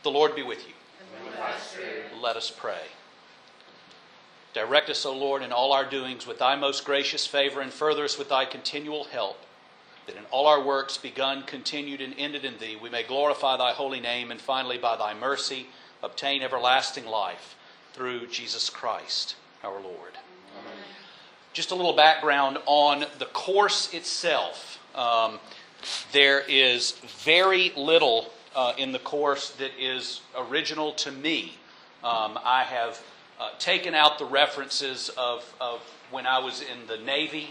The Lord be with you. Let us pray. Direct us, O Lord, in all our doings with thy most gracious favor, and further us with thy continual help, that in all our works, begun, continued, and ended in thee, we may glorify thy holy name, and finally by thy mercy obtain everlasting life through Jesus Christ our Lord. Amen. Just a little background on the course itself. There is very little in the course that is original to me. I have taken out the references of when I was in the Navy,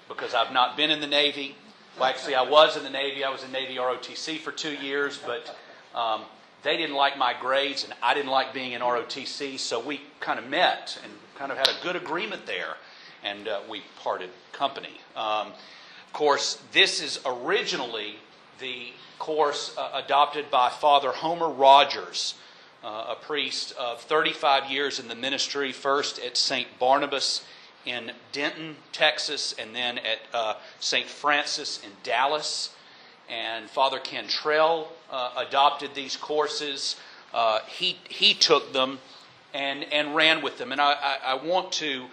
because I've not been in the Navy. Well, actually, I was in the Navy. I was in Navy ROTC for 2 years, but they didn't like my grades, and I didn't like being in ROTC, so we kind of met and kind of had a good agreement there, and we parted company. Of course, this is originally the course adopted by Father Homer Rogers, a priest of 35 years in the ministry, first at St. Barnabas in Denton, Texas, and then at St. Francis in Dallas. And Father Cantrell adopted these courses. He took them and ran with them. And I want to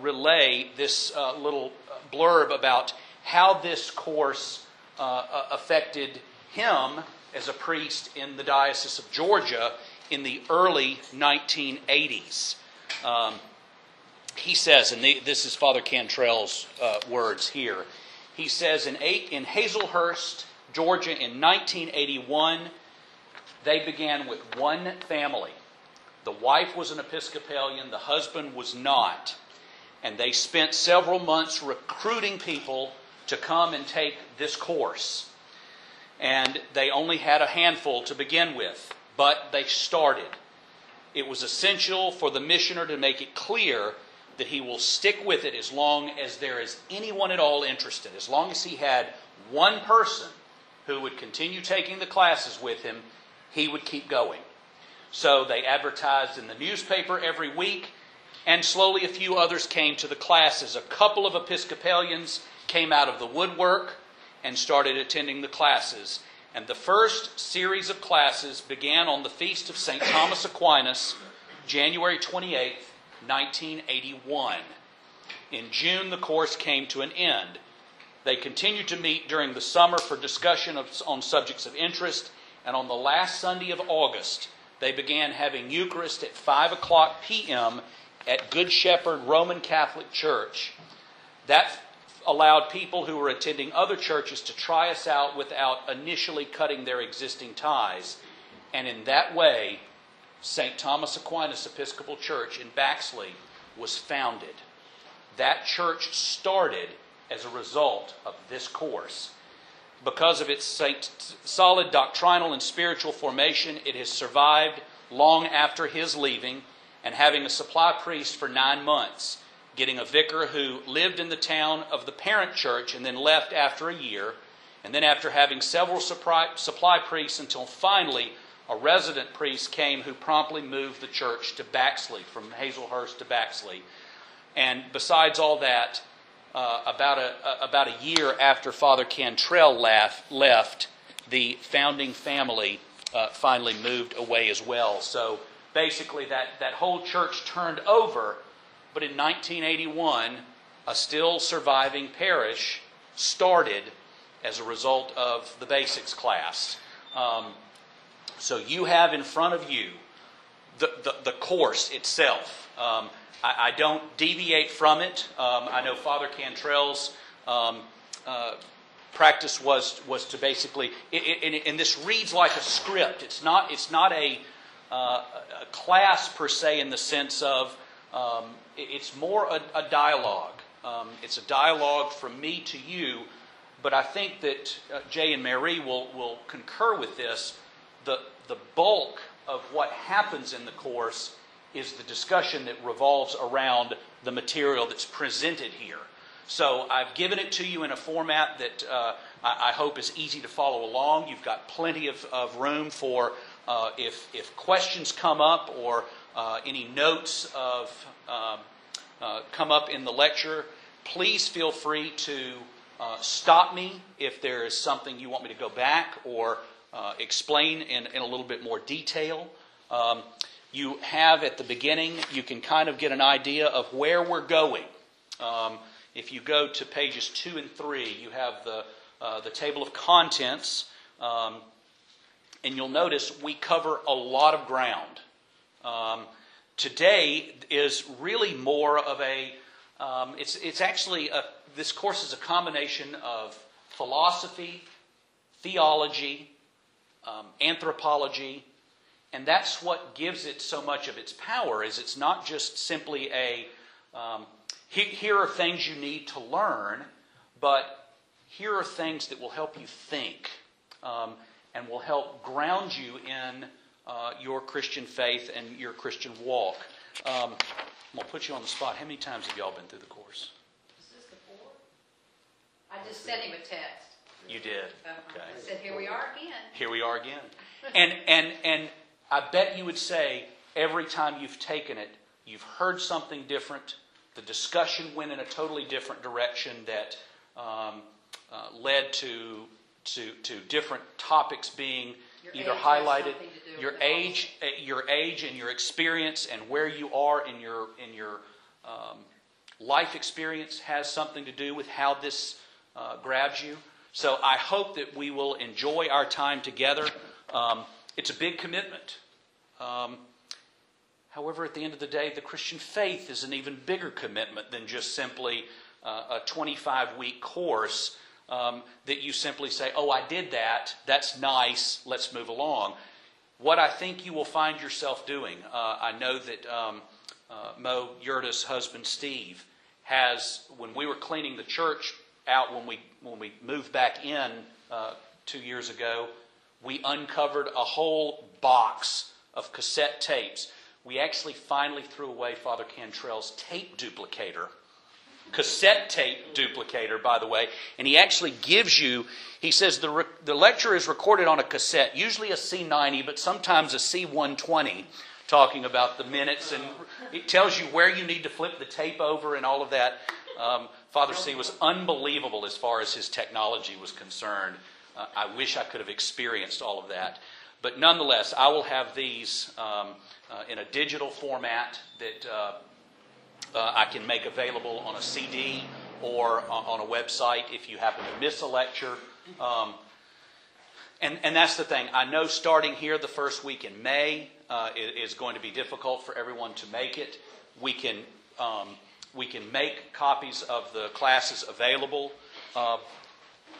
relay this little blurb about how this course affected him as a priest in the Diocese of Georgia in the early 1980s. He says, and this is Father Cantrell's words here, he says, in Hazelhurst, Georgia in 1981, they began with one family. The wife was an Episcopalian, the husband was not. And they spent several months recruiting people to come and take this course. And they only had a handful to begin with, but they started. It was essential for the missioner to make it clear that he will stick with it as long as there is anyone at all interested. As long as he had one person who would continue taking the classes with him, he would keep going. So they advertised in the newspaper every week, and slowly a few others came to the classes. A couple of Episcopalians came out of the woodwork and started attending the classes. And the first series of classes began on the feast of St. Thomas Aquinas, January 28th, 1981. In June, the course came to an end. They continued to meet during the summer for discussion on subjects of interest, and on the last Sunday of August, they began having Eucharist at 5 o'clock p.m. at Good Shepherd Roman Catholic Church. That allowed people who were attending other churches to try us out without initially cutting their existing ties. And in that way, St. Thomas Aquinas Episcopal Church in Baxley was founded. That church started as a result of this course. Because of its solid doctrinal and spiritual formation, it has survived long after his leaving, and having a supply priest for 9 months, getting a vicar who lived in the town of the parent church and then left after a year, and then after having several supply priests until finally a resident priest came who promptly moved the church to Baxley, from Hazelhurst to Baxley. And besides all that, about a year after Father Cantrell left, the founding family finally moved away as well. So basically that whole church turned over, but in 1981, a still surviving parish started as a result of the basics class. So you have in front of you the course itself. I don't deviate from it. I know Father Cantrell's practice was to basically, and this reads like a script. It's not a class per se in the sense of it's more a dialogue. It's a dialogue from me to you, but I think that Jay and Mary will concur with this. The bulk of what happens in the course is the discussion that revolves around the material that's presented here. So I've given it to you in a format that I hope is easy to follow along. You've got plenty of room for if questions come up or any notes come up in the lecture, please feel free to stop me if there is something you want me to go back or explain in a little bit more detail. You have at the beginning, you can kind of get an idea of where we're going. If you go to pages 2 and 3, you have the table of contents, and you'll notice we cover a lot of ground. Today is really more of a, it's actually, this course is a combination of philosophy, theology, anthropology, and that's what gives it so much of its power, is it's not just simply a, here are things you need to learn, but here are things that will help you think and will help ground you in your Christian faith and your Christian walk. I'm going to put you on the spot. How many times have y'all been through the course? This is the 4th. I just sent him a text. You did? Okay. I said, here we are again. Here we are again. And I bet you would say every time you've taken it, you've heard something different. The discussion went in a totally different direction that led to different topics being either highlighted. Your age and your experience and where you are in your life experience has something to do with how this grabs you. So I hope that we will enjoy our time together. It's a big commitment. However, at the end of the day, the Christian faith is an even bigger commitment than just simply a 25-week course that you simply say, oh, I did that. That's nice. Let's move along. What I think you will find yourself doing, I know that Mo Yurda's husband, Steve, has, when we were cleaning the church out, when we moved back in 2 years ago, we uncovered a whole box of cassette tapes. We actually finally threw away Father Cantrell's tape duplicator. Cassette tape duplicator, by the way. And he actually gives you, he says the lecture is recorded on a cassette, usually a C90, but sometimes a C120, talking about the minutes. And it tells you where you need to flip the tape over and all of that. Father C was unbelievable as far as his technology was concerned. I wish I could have experienced all of that. But nonetheless, I will have these in a digital format that I can make available on a CD or on a website if you happen to miss a lecture. And that's the thing. I know starting here the first week in May is going to be difficult for everyone to make it. We can make copies of the classes available.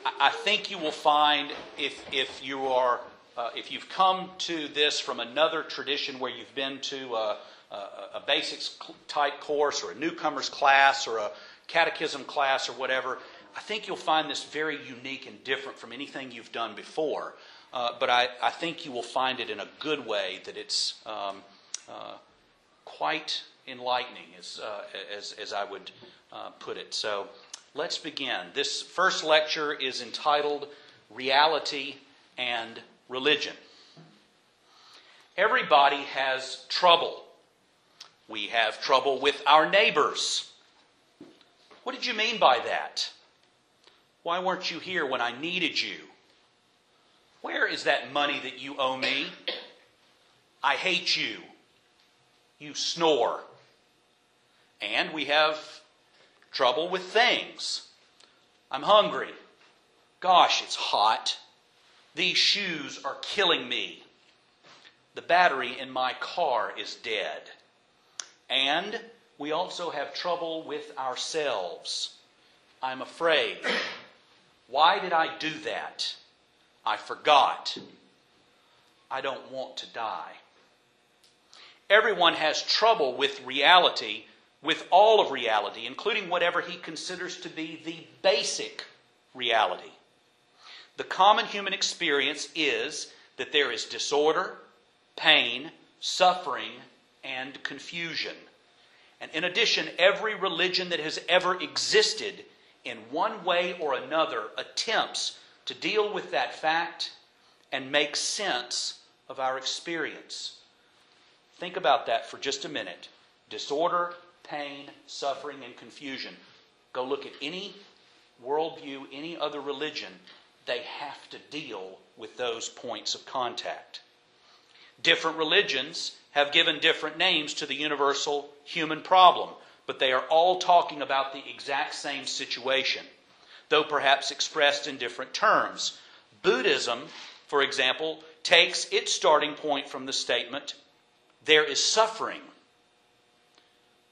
I think you will find if you've come to this from another tradition where you've been to a basics type course or a newcomer's class or a catechism class or whatever, I think you'll find this very unique and different from anything you've done before. But I think you will find it in a good way, that it's quite enlightening, as I would put it. So let's begin. This first lecture is entitled Reality and Religion. Everybody has trouble. We have trouble with our neighbors. What did you mean by that? Why weren't you here when I needed you? Where is that money that you owe me? I hate you. You snore. And we have trouble with things. I'm hungry. Gosh, it's hot. These shoes are killing me. The battery in my car is dead. And we also have trouble with ourselves. I'm afraid. Why did I do that? I forgot. I don't want to die. Everyone has trouble with reality, with all of reality, including whatever he considers to be the basic reality. The common human experience is that there is disorder, pain, suffering, and confusion. And in addition, every religion that has ever existed in one way or another attempts to deal with that fact and make sense of our experience. Think about that for just a minute. Disorder, pain, suffering, and confusion. Go look at any worldview, any other religion. They have to deal with those points of contact. Different religions have given different names to the universal human problem, but they are all talking about the exact same situation, though perhaps expressed in different terms. Buddhism, for example, takes its starting point from the statement, "There is suffering."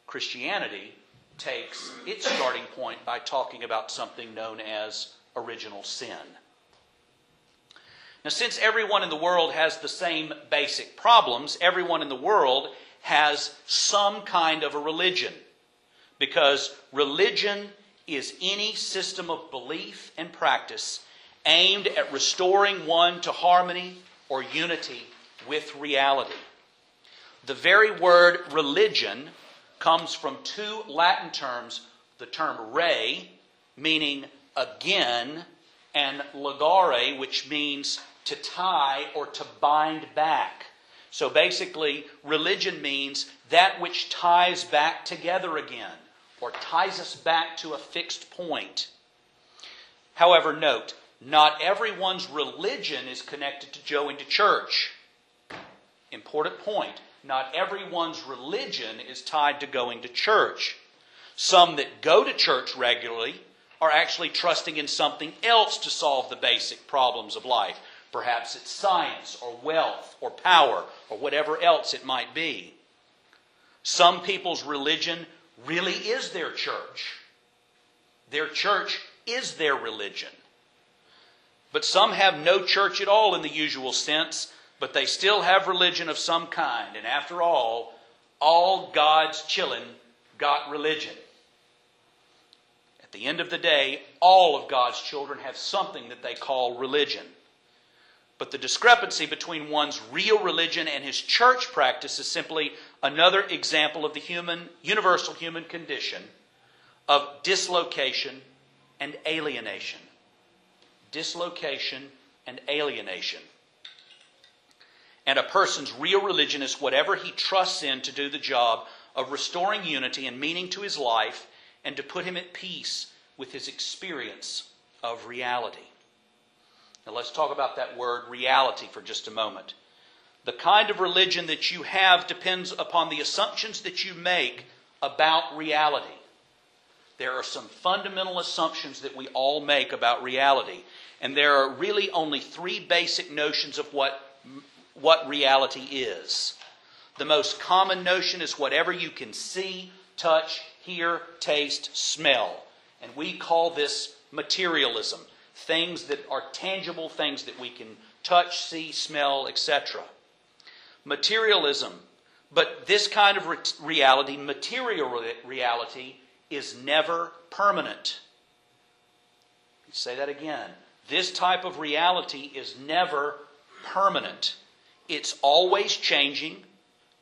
Christianity takes its starting point by talking about something known as original sin. Now, since everyone in the world has the same basic problems, everyone in the world has some kind of a religion, because religion is any system of belief and practice aimed at restoring one to harmony or unity with reality. The very word religion comes from two Latin terms, the term re, meaning again, and legare, which means to tie or to bind back. So basically, religion means that which ties back together again, or ties us back to a fixed point. However, note, not everyone's religion is connected to going to church. Important point. Not everyone's religion is tied to going to church. Some that go to church regularly are actually trusting in something else to solve the basic problems of life. Perhaps it's science or wealth or power or whatever else it might be. Some people's religion really is their church. Their church is their religion. But some have no church at all in the usual sense, but they still have religion of some kind. And after all God's children got religion. At the end of the day, all of God's children have something that they call religion. But the discrepancy between one's real religion and his church practice is simply another example of the universal human condition of dislocation and alienation. Dislocation and alienation. And a person's real religion is whatever he trusts in to do the job of restoring unity and meaning to his life and to put him at peace with his experience of reality. Now let's talk about that word reality for just a moment. The kind of religion that you have depends upon the assumptions that you make about reality. There are some fundamental assumptions that we all make about reality. And there are really only three basic notions of what reality is. The most common notion is whatever you can see, touch, hear, taste, smell. And we call this materialism. Things that are tangible, things that we can touch, see, smell, etc. Materialism. But this kind of reality, material reality, is never permanent. Let's say that again. This type of reality is never permanent. It's always changing,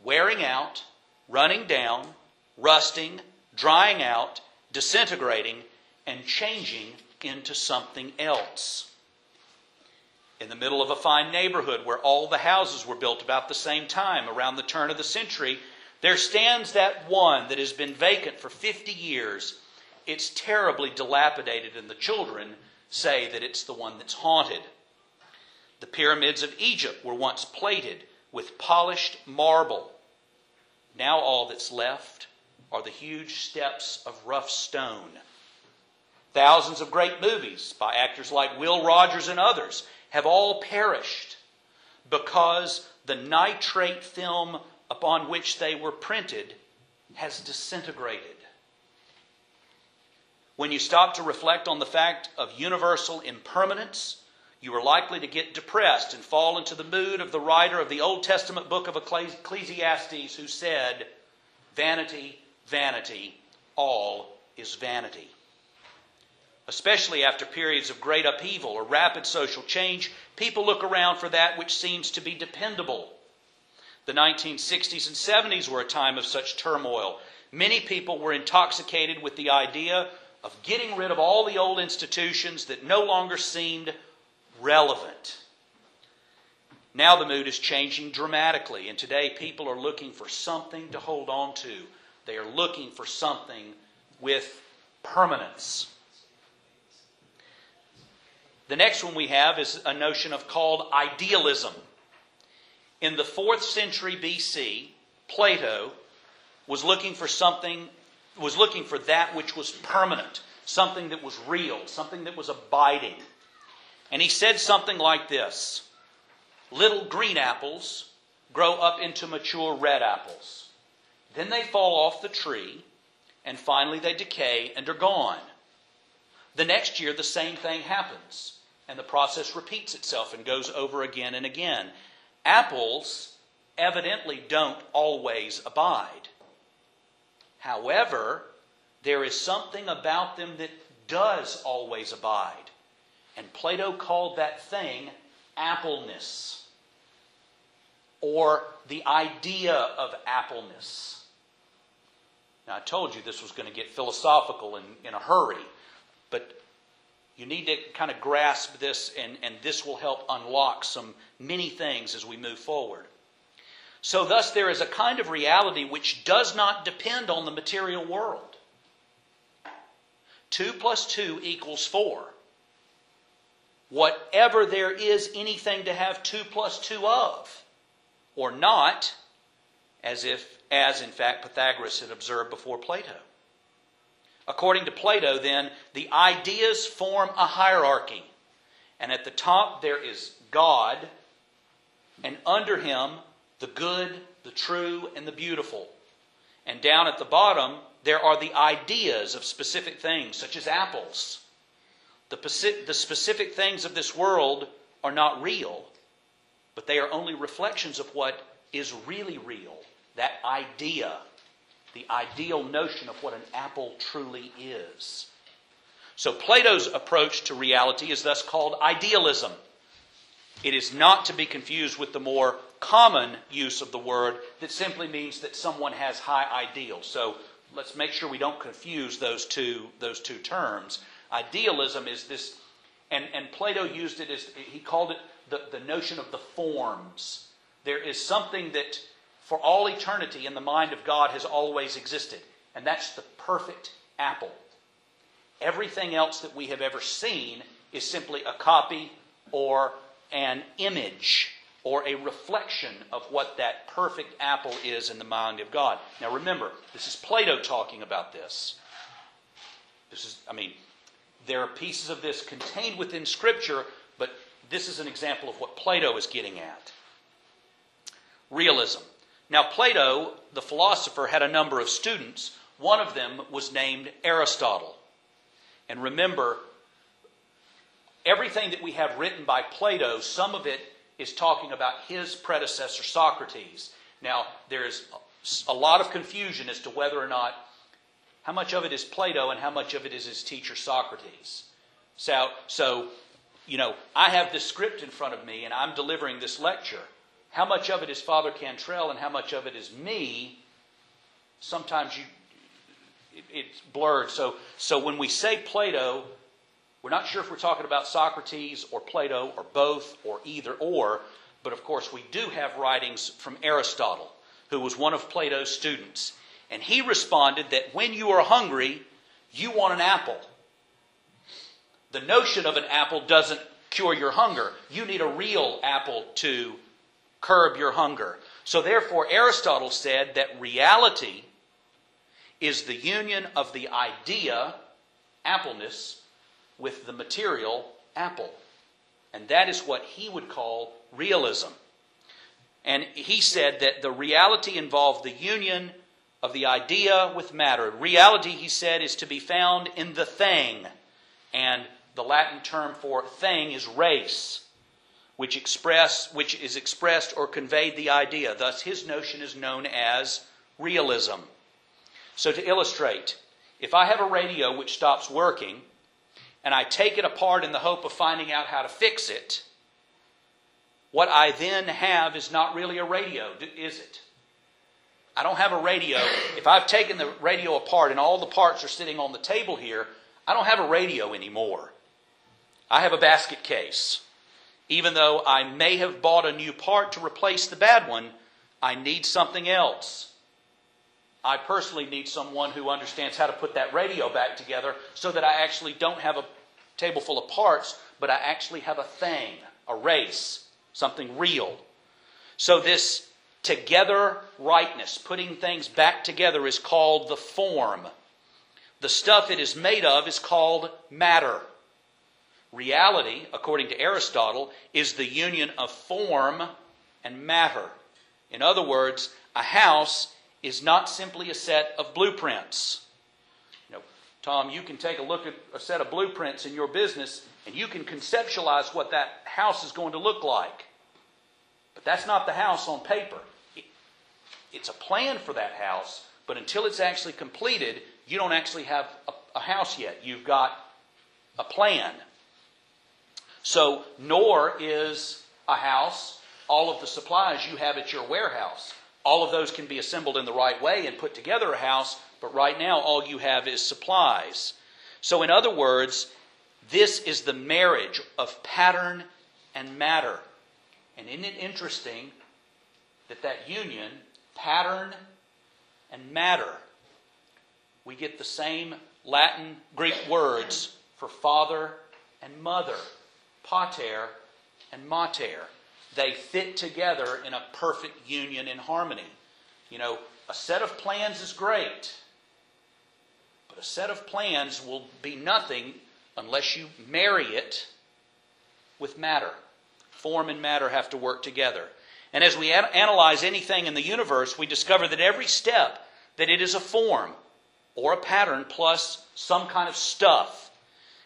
wearing out, running down, rusting, drying out, disintegrating, and changing into something else. In the middle of a fine neighborhood where all the houses were built about the same time, around the turn of the century, there stands that one that has been vacant for 50 years. It's terribly dilapidated, and the children say that it's the one that's haunted. The pyramids of Egypt were once plated with polished marble. Now all that's left are the huge steps of rough stone. Thousands of great movies by actors like Will Rogers and others have all perished because the nitrate film upon which they were printed has disintegrated. When you stop to reflect on the fact of universal impermanence, you are likely to get depressed and fall into the mood of the writer of the Old Testament book of Ecclesiastes, who said, "Vanity, vanity, all is vanity." Especially after periods of great upheaval or rapid social change, people look around for that which seems to be dependable. The 1960s and 70s were a time of such turmoil. Many people were intoxicated with the idea of getting rid of all the old institutions that no longer seemed relevant. Now the mood is changing dramatically, and today people are looking for something to hold on to. They are looking for something with permanence. The next one we have is a notion of called idealism. In the 4th century BC, Plato was looking for that which was permanent, something that was real, something that was abiding. And he said something like this: little green apples grow up into mature red apples. Then they fall off the tree, and finally they decay and are gone. The next year the same thing happens, and the process repeats itself and goes over again and again. Apples evidently don't always abide. However, there is something about them that does always abide. And Plato called that thing appleness, or the idea of appleness. Now, I told you this was going to get philosophical in a hurry, but you need to kind of grasp this, and this will help unlock many things as we move forward. So thus there is a kind of reality which does not depend on the material world. 2 + 2 = 4. Whatever there is anything to have 2 + 2 of, or not, as in fact Pythagoras had observed before Plato. According to Plato, then, the ideas form a hierarchy. And at the top there is God, and under him the good, the true, and the beautiful. And down at the bottom there are the ideas of specific things, such as apples. The specific things of this world are not real, but they are only reflections of what is really real, that idea. The ideal notion of what an apple truly is. So Plato's approach to reality is thus called idealism. It is not to be confused with the more common use of the word that simply means that someone has high ideals. So let's make sure we don't confuse those two terms. Idealism is this, and Plato used it as, he called it the notion of the forms. There is something that for all eternity in the mind of God has always existed. And that's the perfect apple. Everything else that we have ever seen is simply a copy or an image or a reflection of what that perfect apple is in the mind of God. Now remember, this is Plato talking about this. There are pieces of this contained within Scripture, but this is an example of what Plato is getting at. Realism. Now, Plato, the philosopher, had a number of students. One of them was named Aristotle. And remember, everything that we have written by Plato, some of it is talking about his predecessor, Socrates. Now, there is a lot of confusion as to whether or not, how much of it is Plato and how much of it is his teacher, Socrates. So I have this script in front of me and I'm delivering this lecture. How much of it is Father Cantrell and how much of it is me, sometimes it's blurred. So when we say Plato, we're not sure if we're talking about Socrates or Plato or both or either or, but of course we do have writings from Aristotle, who was one of Plato's students. And he responded that when you are hungry, you want an apple. The notion of an apple doesn't cure your hunger. You need a real apple to curb your hunger. So therefore, Aristotle said that reality is the union of the idea, appleness, with the material, apple. And that is what he would call realism. And he said that the reality involved the union of the idea with matter. Reality, he said, is to be found in the thing. And the Latin term for thing is res, which is expressed or conveyed the idea. Thus, his notion is known as realism. So to illustrate, if I have a radio which stops working, and I take it apart in the hope of finding out how to fix it, what I then have is not really a radio, is it? I don't have a radio. If I've taken the radio apart and all the parts are sitting on the table here, I don't have a radio anymore. I have a basket case. Even though I may have bought a new part to replace the bad one, I need something else. I personally need someone who understands how to put that radio back together so that I actually don't have a table full of parts, but I actually have a thing, a race, something real. So this together rightness, putting things back together, is called the form. The stuff it is made of is called matter. Reality, according to Aristotle, is the union of form and matter. In other words, a house is not simply a set of blueprints. Tom, you can take a look at a set of blueprints in your business and you can conceptualize what that house is going to look like. But that's not the house on paper. It's a plan for that house, but until it's actually completed, you don't actually have a house yet. You've got a plan. So, nor is a house all of the supplies you have at your warehouse. All of those can be assembled in the right way and put together a house, but right now all you have is supplies. So in other words, this is the marriage of pattern and matter. And isn't it interesting that union, pattern and matter, we get the same Latin, Greek words for father and mother, pater and mater. They fit together in a perfect union and harmony. A set of plans is great, but a set of plans will be nothing unless you marry it with matter. Form and matter have to work together. And as we analyze anything in the universe, we discover that every step, that it is a form or a pattern plus some kind of stuff.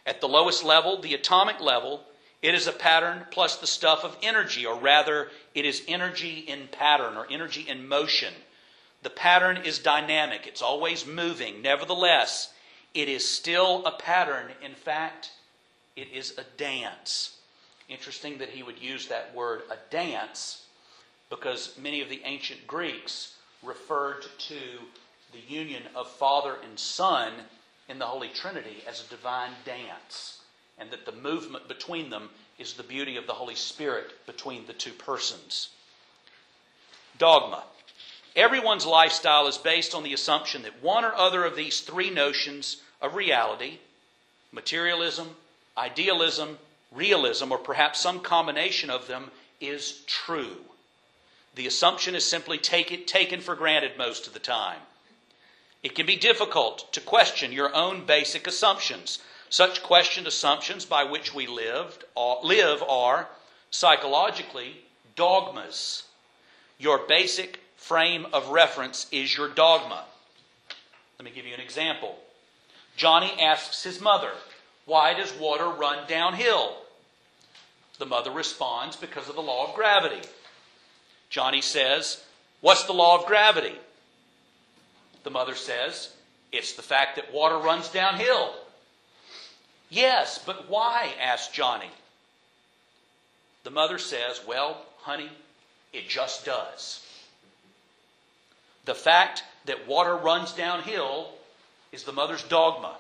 At the lowest level, the atomic level, it is a pattern plus the stuff of energy, or rather, it is energy in pattern or energy in motion. The pattern is dynamic. It's always moving. Nevertheless, it is still a pattern. In fact, it is a dance. Interesting that he would use that word, a dance, because many of the ancient Greeks referred to the union of Father and Son in the Holy Trinity as a divine dance, and that the movement between them is the beauty of the Holy Spirit between the two persons. Dogma. Everyone's lifestyle is based on the assumption that one or other of these three notions of reality, materialism, idealism, realism, or perhaps some combination of them, is true. The assumption is simply taken for granted most of the time. It can be difficult to question your own basic assumptions. Such questioned assumptions by which we live are, psychologically, dogmas. Your basic frame of reference is your dogma. Let me give you an example. Johnny asks his mother, "Why does water run downhill?" The mother responds, "Because of the law of gravity." Johnny says, "What's the law of gravity?" The mother says, "It's the fact that water runs downhill." "Yes, but why?" asks Johnny. The mother says, "Well, honey, it just does." The fact that water runs downhill is the mother's dogma.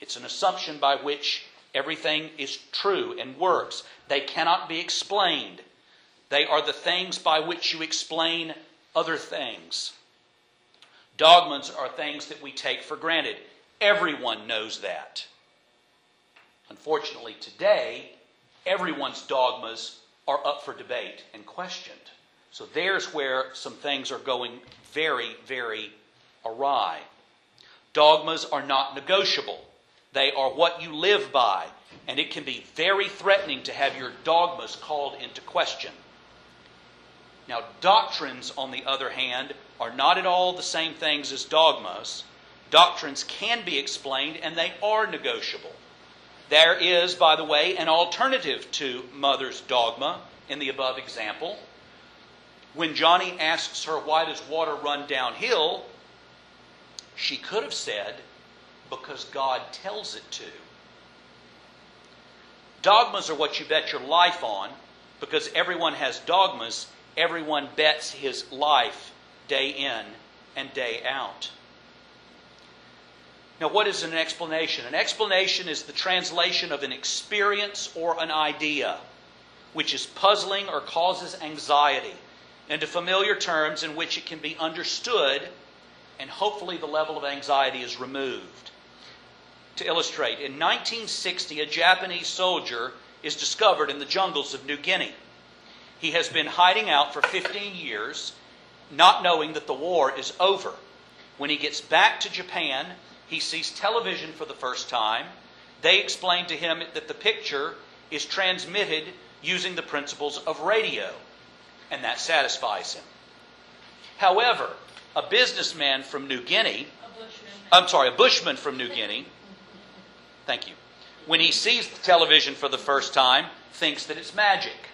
It's an assumption by which everything is true and works. They cannot be explained. They are the things by which you explain other things. Dogmas are things that we take for granted. Everyone knows that. Unfortunately, today, everyone's dogmas are up for debate and questioned. So there's where some things are going very, very awry. Dogmas are not negotiable. They are what you live by, and it can be very threatening to have your dogmas called into question. Now, doctrines, on the other hand, are not at all the same things as dogmas. Doctrines can be explained, and they are negotiable. There is, by the way, an alternative to Mother's dogma in the above example. When Johnny asks her, "Why does water run downhill?" she could have said, "Because God tells it to." Dogmas are what you bet your life on. Because everyone has dogmas, everyone bets his life day in and day out. Now, what is an explanation? An explanation is the translation of an experience or an idea which is puzzling or causes anxiety into familiar terms in which it can be understood, and hopefully the level of anxiety is removed. To illustrate, in 1960, a Japanese soldier is discovered in the jungles of New Guinea. He has been hiding out for 15 years, not knowing that the war is over. When he gets back to Japan, he sees television for the first time. They explain to him that the picture is transmitted using the principles of radio, and that satisfies him. However, a bushman from New Guinea, thank you, when he sees the television for the first time, thinks that it's magic.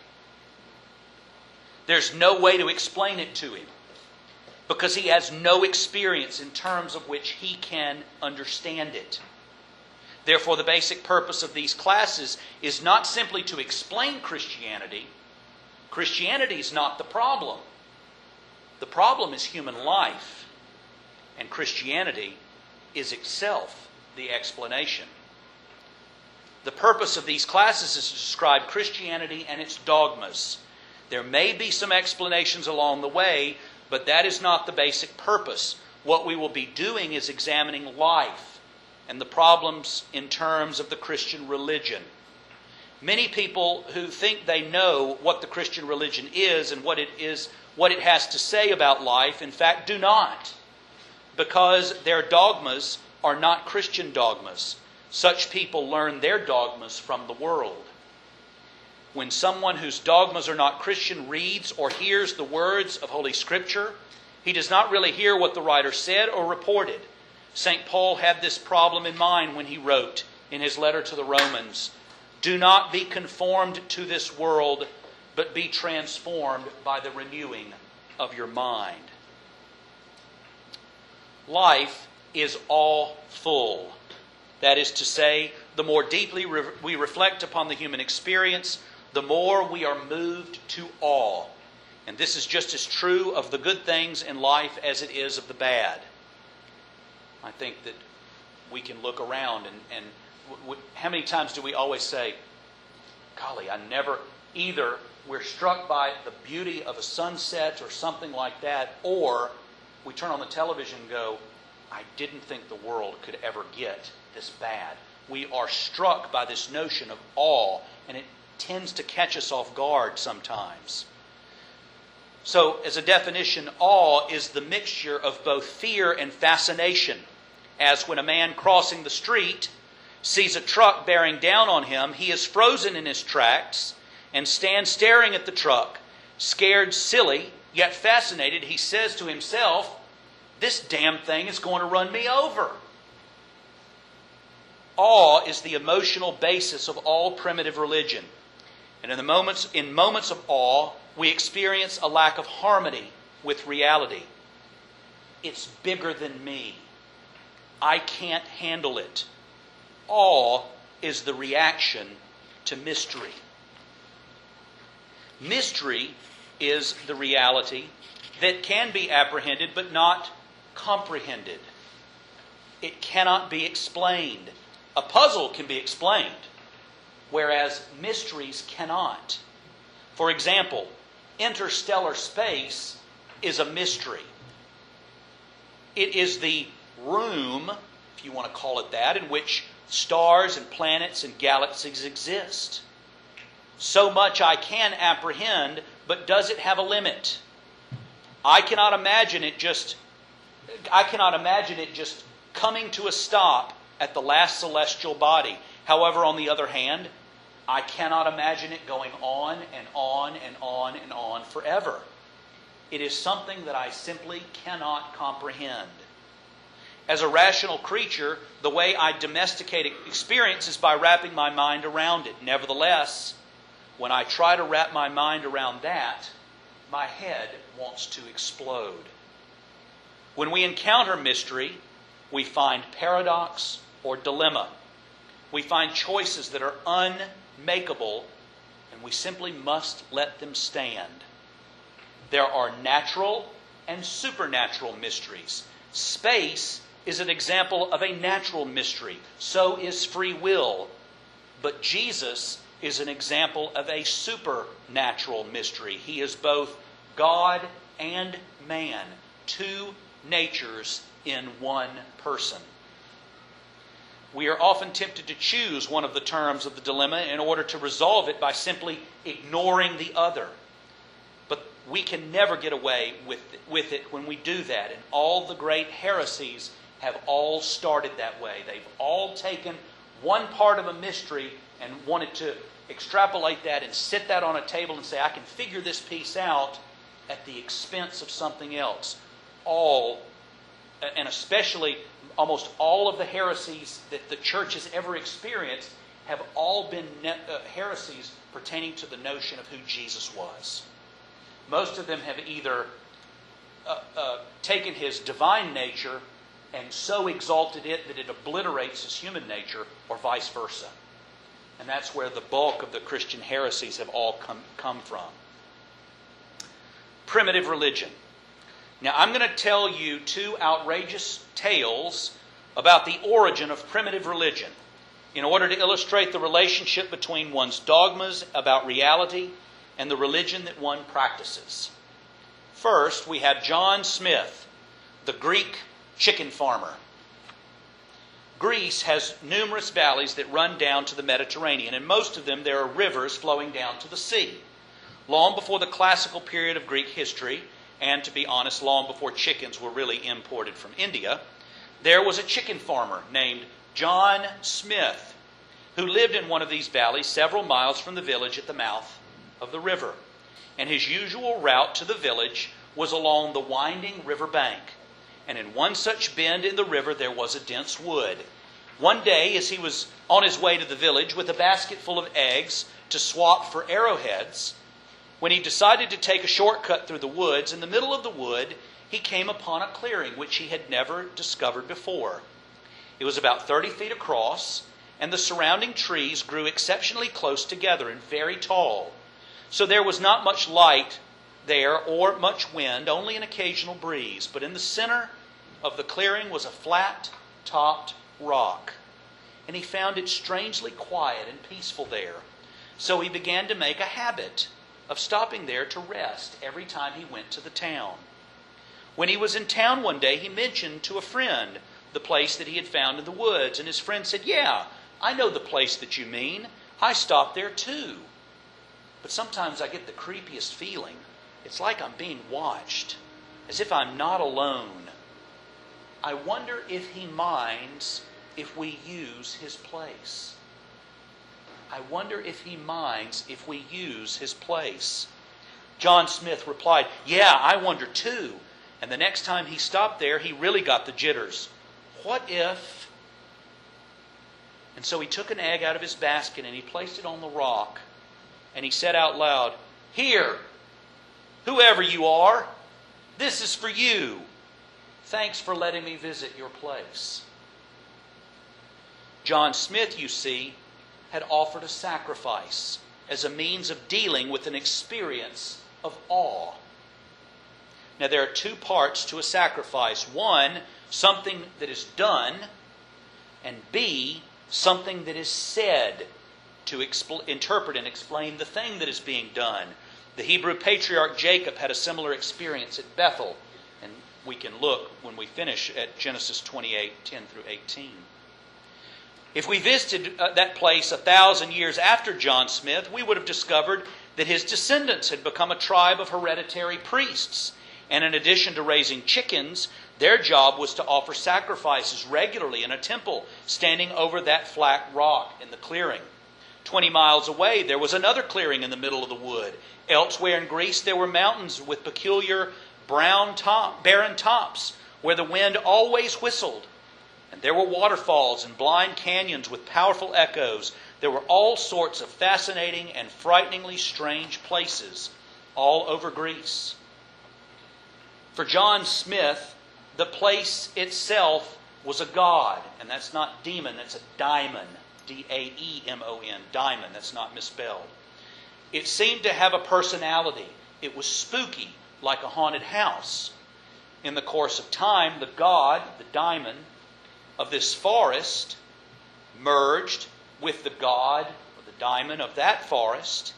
There's no way to explain it to him because he has no experience in terms of which he can understand it. Therefore, the basic purpose of these classes is not simply to explain Christianity. Christianity is not the problem. The problem is human life, and Christianity is itself the explanation. The purpose of these classes is to describe Christianity and its dogmas. There may be some explanations along the way, but that is not the basic purpose. What we will be doing is examining life and the problems in terms of the Christian religion. Many people who think they know what the Christian religion is and what it has to say about life, in fact, do not, because their dogmas are not Christian dogmas. Such people learn their dogmas from the world. When someone whose dogmas are not Christian reads or hears the words of Holy Scripture, he does not really hear what the writer said or reported. St. Paul had this problem in mind when he wrote in his letter to the Romans, "Do not be conformed to this world, but be transformed by the renewing of your mind." Life is all full. That is to say, the more deeply we reflect upon the human experience, the more we are moved to awe. And this is just as true of the good things in life as it is of the bad. I think that we can look around and how many times do we always say, golly, either we're struck by the beauty of a sunset or something like that, or we turn on the television and go, I didn't think the world could ever get this bad. We are struck by this notion of awe, and it tends to catch us off guard sometimes. So, as a definition, awe is the mixture of both fear and fascination, as when a man crossing the street sees a truck bearing down on him, he is frozen in his tracks and stands staring at the truck, scared silly, yet fascinated. He says to himself, "This damn thing is going to run me over." Awe is the emotional basis of all primitive religion. And in moments of awe, we experience a lack of harmony with reality. It's bigger than me. I can't handle it. Awe is the reaction to mystery. Mystery is the reality that can be apprehended but not comprehended. It cannot be explained. A puzzle can be explained, whereas mysteries cannot. For example, interstellar space is a mystery. It is the room, if you want to call it that, in which stars and planets and galaxies exist. So much I can apprehend, but does it have a limit? I cannot imagine it just coming to a stop at the last celestial body. However, on the other hand, I cannot imagine it going on and on and on and on forever. It is something that I simply cannot comprehend. As a rational creature, the way I domesticate experience is by wrapping my mind around it. Nevertheless, when I try to wrap my mind around that, my head wants to explode. When we encounter mystery, we find paradox or dilemma. We find choices that are unmakeable, and we simply must let them stand. There are natural and supernatural mysteries. Space is an example of a natural mystery. So is free will. But Jesus is an example of a supernatural mystery. He is both God and man, two natures in one person. we are often tempted to choose one of the terms of the dilemma in order to resolve it by simply ignoring the other. But we can never get away with it when we do that. And all the great heresies have all started that way. They've all taken one part of a mystery and wanted to extrapolate that and sit that on a table and say, I can figure this piece out at the expense of something else. All, and especially almost all of the heresies that the church has ever experienced have all been heresies pertaining to the notion of who Jesus was. Most of them have either taken his divine nature and so exalted it that it obliterates his human nature, or vice versa. And that's where the bulk of the Christian heresies have all come from. Primitive religion. Now, I'm going to tell you two outrageous tales about the origin of primitive religion in order to illustrate the relationship between one's dogmas about reality and the religion that one practices. First, we have John Smith, the Greek chicken farmer. Greece has numerous valleys that run down to the Mediterranean, and most of them there are rivers flowing down to the sea. Long before the classical period of Greek history, and to be honest, long before chickens were really imported from India, there was a chicken farmer named John Smith who lived in one of these valleys several miles from the village at the mouth of the river. And his usual route to the village was along the winding river bank. And in one such bend in the river there was a dense wood. One day, as he was on his way to the village with a basket full of eggs to swap for arrowheads, when he decided to take a shortcut through the woods, in the middle of the wood, he came upon a clearing which he had never discovered before. It was about 30 feet across, and the surrounding trees grew exceptionally close together and very tall. So there was not much light there or much wind, only an occasional breeze. But in the center of the clearing was a flat-topped rock, and he found it strangely quiet and peaceful there. So he began to make a habit of stopping there to rest every time he went to the town. When he was in town one day, he mentioned to a friend the place that he had found in the woods, and his friend said, "Yeah, I know the place that you mean. I stopped there too. But sometimes I get the creepiest feeling. It's like I'm being watched, as if I'm not alone. I wonder if he minds if we use his place. I wonder if he minds if we use his place." John Smith replied, "Yeah, I wonder too." And the next time he stopped there, he really got the jitters. What if? And so he took an egg out of his basket and he placed it on the rock. And he said out loud, "Here, whoever you are, this is for you. Thanks for letting me visit your place." John Smith, you see, had offered a sacrifice as a means of dealing with an experience of awe. Now, there are two parts to a sacrifice. One, something that is done, and B, something that is said to interpret and explain the thing that is being done. The Hebrew patriarch Jacob had a similar experience at Bethel, and we can look when we finish at Genesis 28, 10 through 18. If we visited that place 1,000 years after John Smith, we would have discovered that his descendants had become a tribe of hereditary priests. And in addition to raising chickens, their job was to offer sacrifices regularly in a temple standing over that flat rock in the clearing. 20 miles away, there was another clearing in the middle of the wood. Elsewhere in Greece, there were mountains with peculiar barren tops where the wind always whistled. And there were waterfalls and blind canyons with powerful echoes. There were all sorts of fascinating and frighteningly strange places all over Greece. For John Smith, the place itself was a god. And that's not demon, that's a daimon. D-A-E-M-O-N, daimon. That's not misspelled. It seemed to have a personality. It was spooky, like a haunted house. In the course of time, the god, the daimon, of this forest merged with the god or the daimon of that forest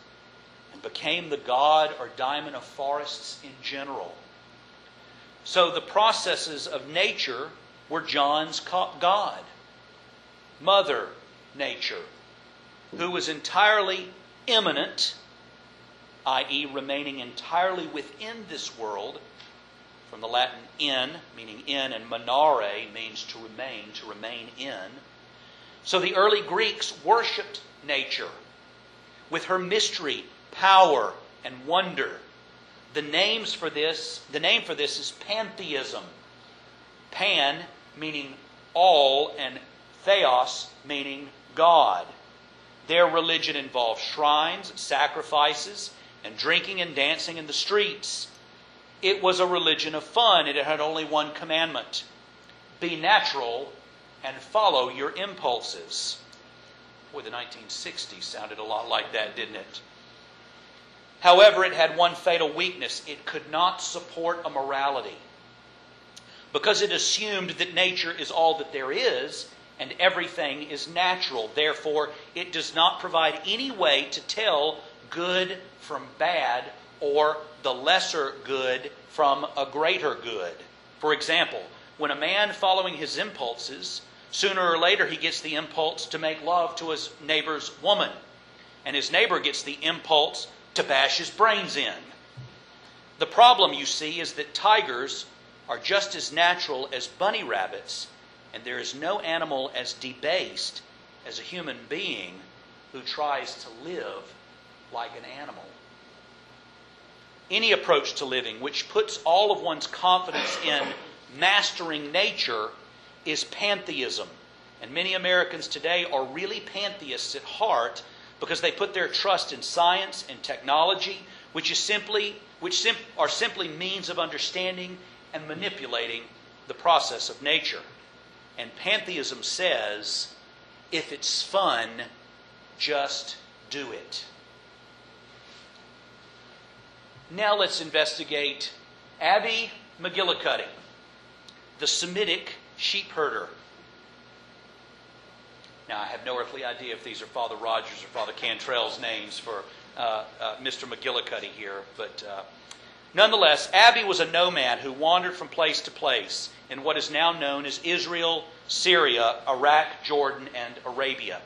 and became the god or daimon of forests in general. So the processes of nature were John's god. Mother Nature, who was entirely immanent, i.e. remaining entirely within this world, from the Latin in, meaning in, and manare means to remain in. So the early Greeks worshipped nature with her mystery, power, and wonder. The name for this is pantheism. Pan meaning all, and theos meaning God. Their religion involved shrines, sacrifices, and drinking and dancing in the streets. It was a religion of fun. It had only one commandment: be natural and follow your impulses. Boy, the 1960s sounded a lot like that, didn't it? However, it had one fatal weakness. It could not support a morality, because it assumed that nature is all that there is and everything is natural. Therefore, it does not provide any way to tell good from bad or the lesser good from a greater good. For example, when a man following his impulses, sooner or later he gets the impulse to make love to his neighbor's woman, and his neighbor gets the impulse to bash his brains in. The problem, you see, is that tigers are just as natural as bunny rabbits, and there is no animal as debased as a human being who tries to live like an animal. Any approach to living which puts all of one's confidence in mastering nature is pantheism. And many Americans today are really pantheists at heart, because they put their trust in science and technology, which are simply means of understanding and manipulating the process of nature. And pantheism says, if it's fun, just do it. Now let's investigate Abby McGillicuddy, the Semitic sheep herder. Now, I have no earthly idea if these are Father Rogers or Father Cantrell's names for Mr. McGillicuddy here, but nonetheless, Abby was a nomad who wandered from place to place in what is now known as Israel, Syria, Iraq, Jordan, and Arabia.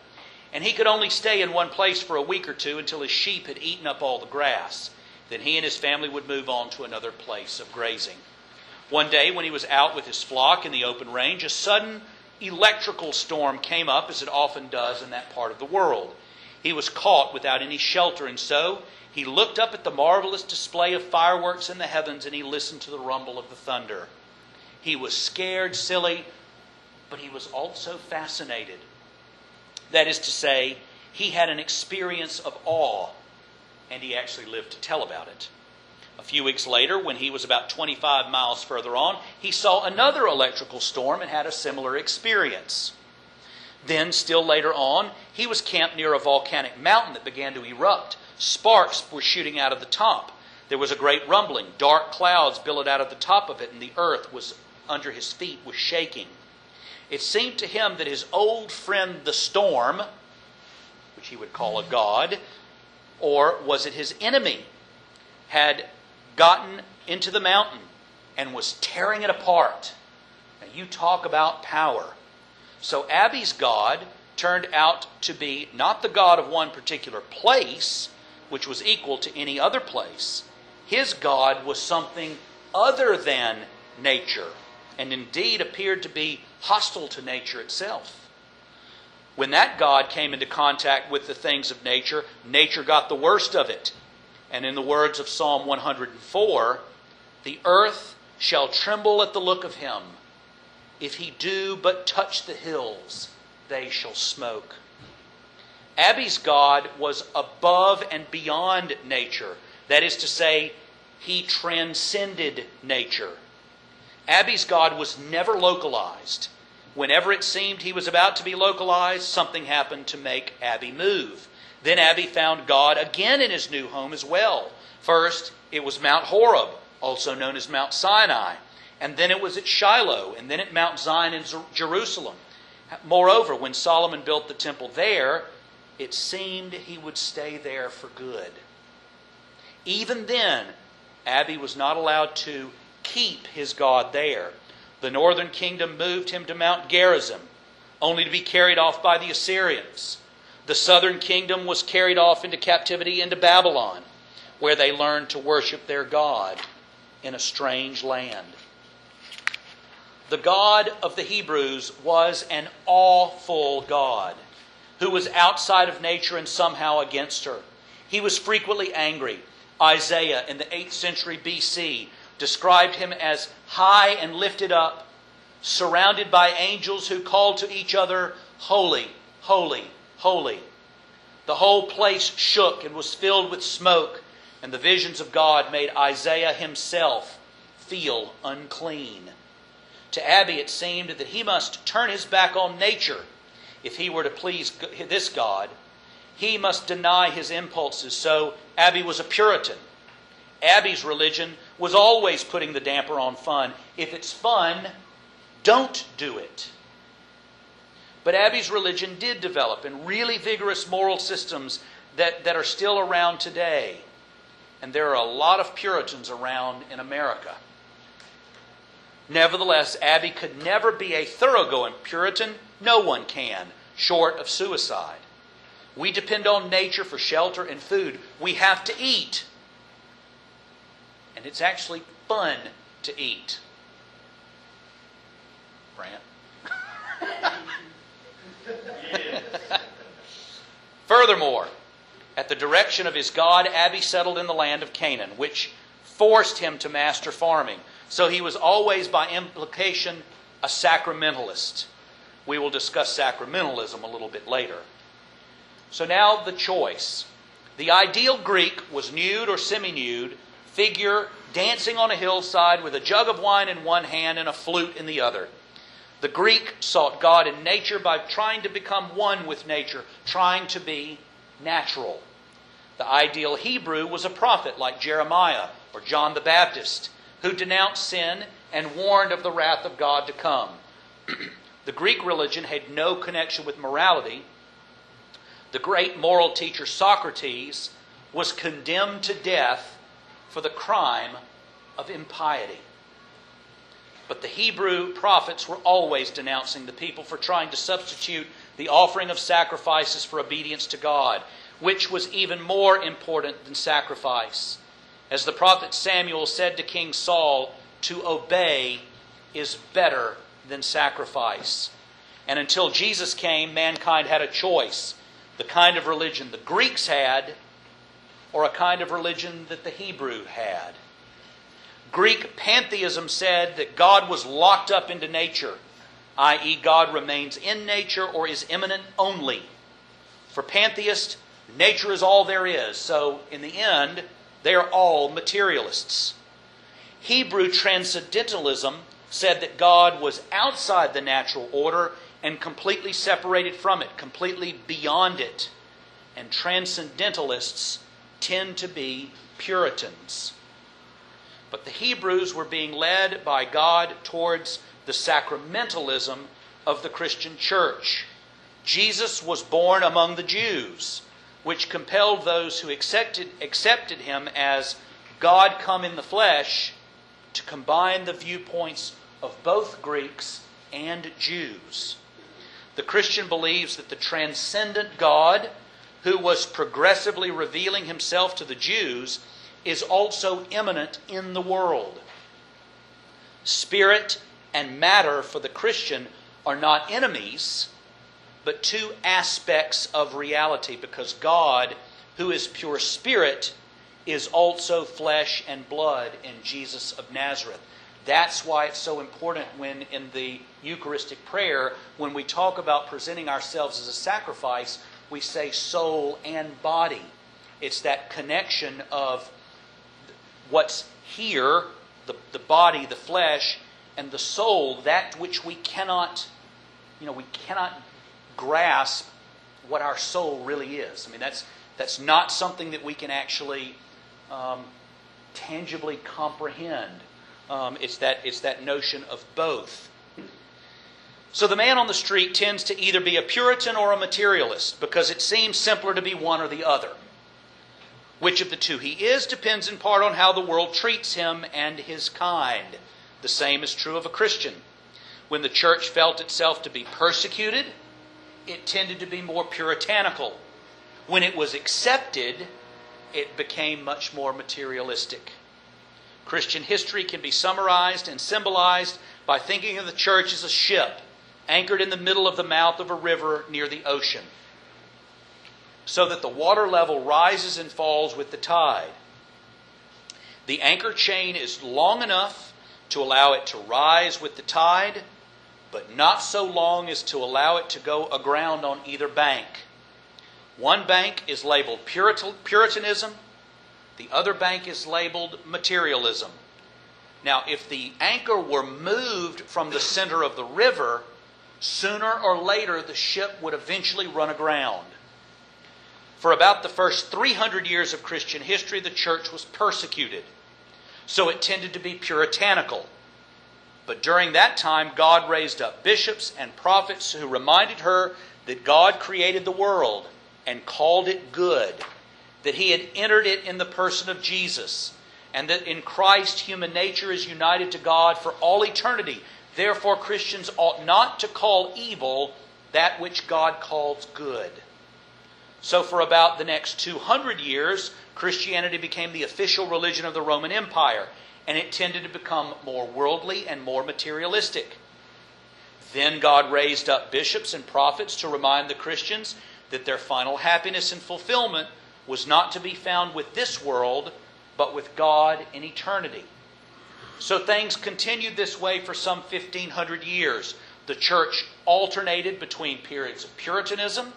And he could only stay in one place for a week or two until his sheep had eaten up all the grass. Then he and his family would move on to another place of grazing. One day, when he was out with his flock in the open range, a sudden electrical storm came up, as it often does in that part of the world. He was caught without any shelter, and so he looked up at the marvelous display of fireworks in the heavens, and he listened to the rumble of the thunder. He was scared, silly, but he was also fascinated. That is to say, he had an experience of awe, and he actually lived to tell about it. A few weeks later, when he was about 25 miles further on, he saw another electrical storm and had a similar experience. Then, still later on, he was camped near a volcanic mountain that began to erupt. Sparks were shooting out of the top. There was a great rumbling. Dark clouds billowed out of the top of it, and the earth was under his feet was shaking. It seemed to him that his old friend the storm, which he would call a god, or was it his enemy, had gotten into the mountain and was tearing it apart. Now, you talk about power. So Abby's God turned out to be not the God of one particular place, which was equal to any other place. His God was something other than nature, and indeed appeared to be hostile to nature itself. When that God came into contact with the things of nature, nature got the worst of it. And in the words of Psalm 104, the earth shall tremble at the look of him. If he do but touch the hills, they shall smoke. Abby's God was above and beyond nature. That is to say, he transcended nature. Abby's God was never localized. Whenever it seemed he was about to be localized, something happened to make Abby move. Then Abby found God again in his new home as well. First, it was Mount Horeb, also known as Mount Sinai. And then it was at Shiloh, and then at Mount Zion in Jerusalem. Moreover, when Solomon built the temple there, it seemed he would stay there for good. Even then, Abby was not allowed to keep his God there. The northern kingdom moved him to Mount Gerizim. only to be carried off by the Assyrians. The southern kingdom was carried off into captivity into Babylon, where they learned to worship their God in a strange land. The God of the Hebrews was an awful God who was outside of nature and somehow against her. He was frequently angry. Isaiah in the 8th century BC described him as high and lifted up, surrounded by angels who called to each other, "Holy, holy, holy." The whole place shook and was filled with smoke, and the visions of God made Isaiah himself feel unclean. To Abi it seemed that he must turn his back on nature if he were to please this God. He must deny his impulses, so Abi was a Puritan. Abi's religion was always putting the damper on fun. If it's fun, don't do it. But Abi's religion did develop in really vigorous moral systems that are still around today. And there are a lot of Puritans around in America. Nevertheless, Abi could never be a thoroughgoing Puritan. No one can, short of suicide. We depend on nature for shelter and food. We have to eat. And it's actually fun to eat. Brant? Furthermore, at the direction of his God, Abi settled in the land of Canaan, which forced him to master farming. So he was always, by implication, a sacramentalist. We will discuss sacramentalism a little bit later. So now the choice. The ideal Greek was nude or semi-nude figure dancing on a hillside with a jug of wine in one hand and a flute in the other. The Greek sought God in nature by trying to become one with nature, trying to be natural. The ideal Hebrew was a prophet like Jeremiah or John the Baptist, who denounced sin and warned of the wrath of God to come. The Greek religion had no connection with morality. The great moral teacher Socrates was condemned to death for the crime of impiety. But the Hebrew prophets were always denouncing the people for trying to substitute the offering of sacrifices for obedience to God, which was even more important than sacrifice. As the prophet Samuel said to King Saul, to obey is better than sacrifice. And until Jesus came, mankind had a choice. The kind of religion the Greeks had, or a kind of religion that the Hebrew had. Greek pantheism said that God was locked up into nature, i.e. God remains in nature or is immanent only. For pantheists, nature is all there is, so in the end, they are all materialists. Hebrew transcendentalism said that God was outside the natural order and completely separated from it, completely beyond it. And transcendentalists tend to be Puritans. But the Hebrews were being led by God towards the sacramentalism of the Christian church. Jesus was born among the Jews, which compelled those who accepted him as God come in the flesh to combine the viewpoints of both Greeks and Jews. The Christian believes that the transcendent God, who was progressively revealing himself to the Jews, is also immanent in the world. Spirit and matter for the Christian are not enemies, but two aspects of reality, because God, who is pure spirit, is also flesh and blood in Jesus of Nazareth. That's why it's so important when in the Eucharistic prayer, when we talk about presenting ourselves as a sacrifice, we say soul and body. It's that connection of what's here, the body, the flesh, and the soul, that which we cannot grasp what our soul really is. I mean, that's not something that we can actually tangibly comprehend. It's that notion of both. So the man on the street tends to either be a Puritan or a materialist because it seems simpler to be one or the other. Which of the two he is depends in part on how the world treats him and his kind. The same is true of a Christian. When the church felt itself to be persecuted, it tended to be more puritanical. When it was accepted, it became much more materialistic. Christian history can be summarized and symbolized by thinking of the church as a ship anchored in the middle of the mouth of a river near the ocean, so that the water level rises and falls with the tide. The anchor chain is long enough to allow it to rise with the tide, but not so long as to allow it to go aground on either bank. One bank is labeled Puritanism. The other bank is labeled materialism. Now, if the anchor were moved from the center of the river, sooner or later the ship would eventually run aground. For about the first 300 years of Christian history, the church was persecuted, so it tended to be puritanical. But during that time, God raised up bishops and prophets who reminded her that God created the world and called it good, that He had entered it in the person of Jesus, and that in Christ human nature is united to God for all eternity. Therefore, Christians ought not to call evil that which God calls good. So for about the next 200 years, Christianity became the official religion of the Roman Empire, and it tended to become more worldly and more materialistic. Then God raised up bishops and prophets to remind the Christians that their final happiness and fulfillment was not to be found with this world, but with God in eternity. So things continued this way for some 1,500 years. The church alternated between periods of Puritanism,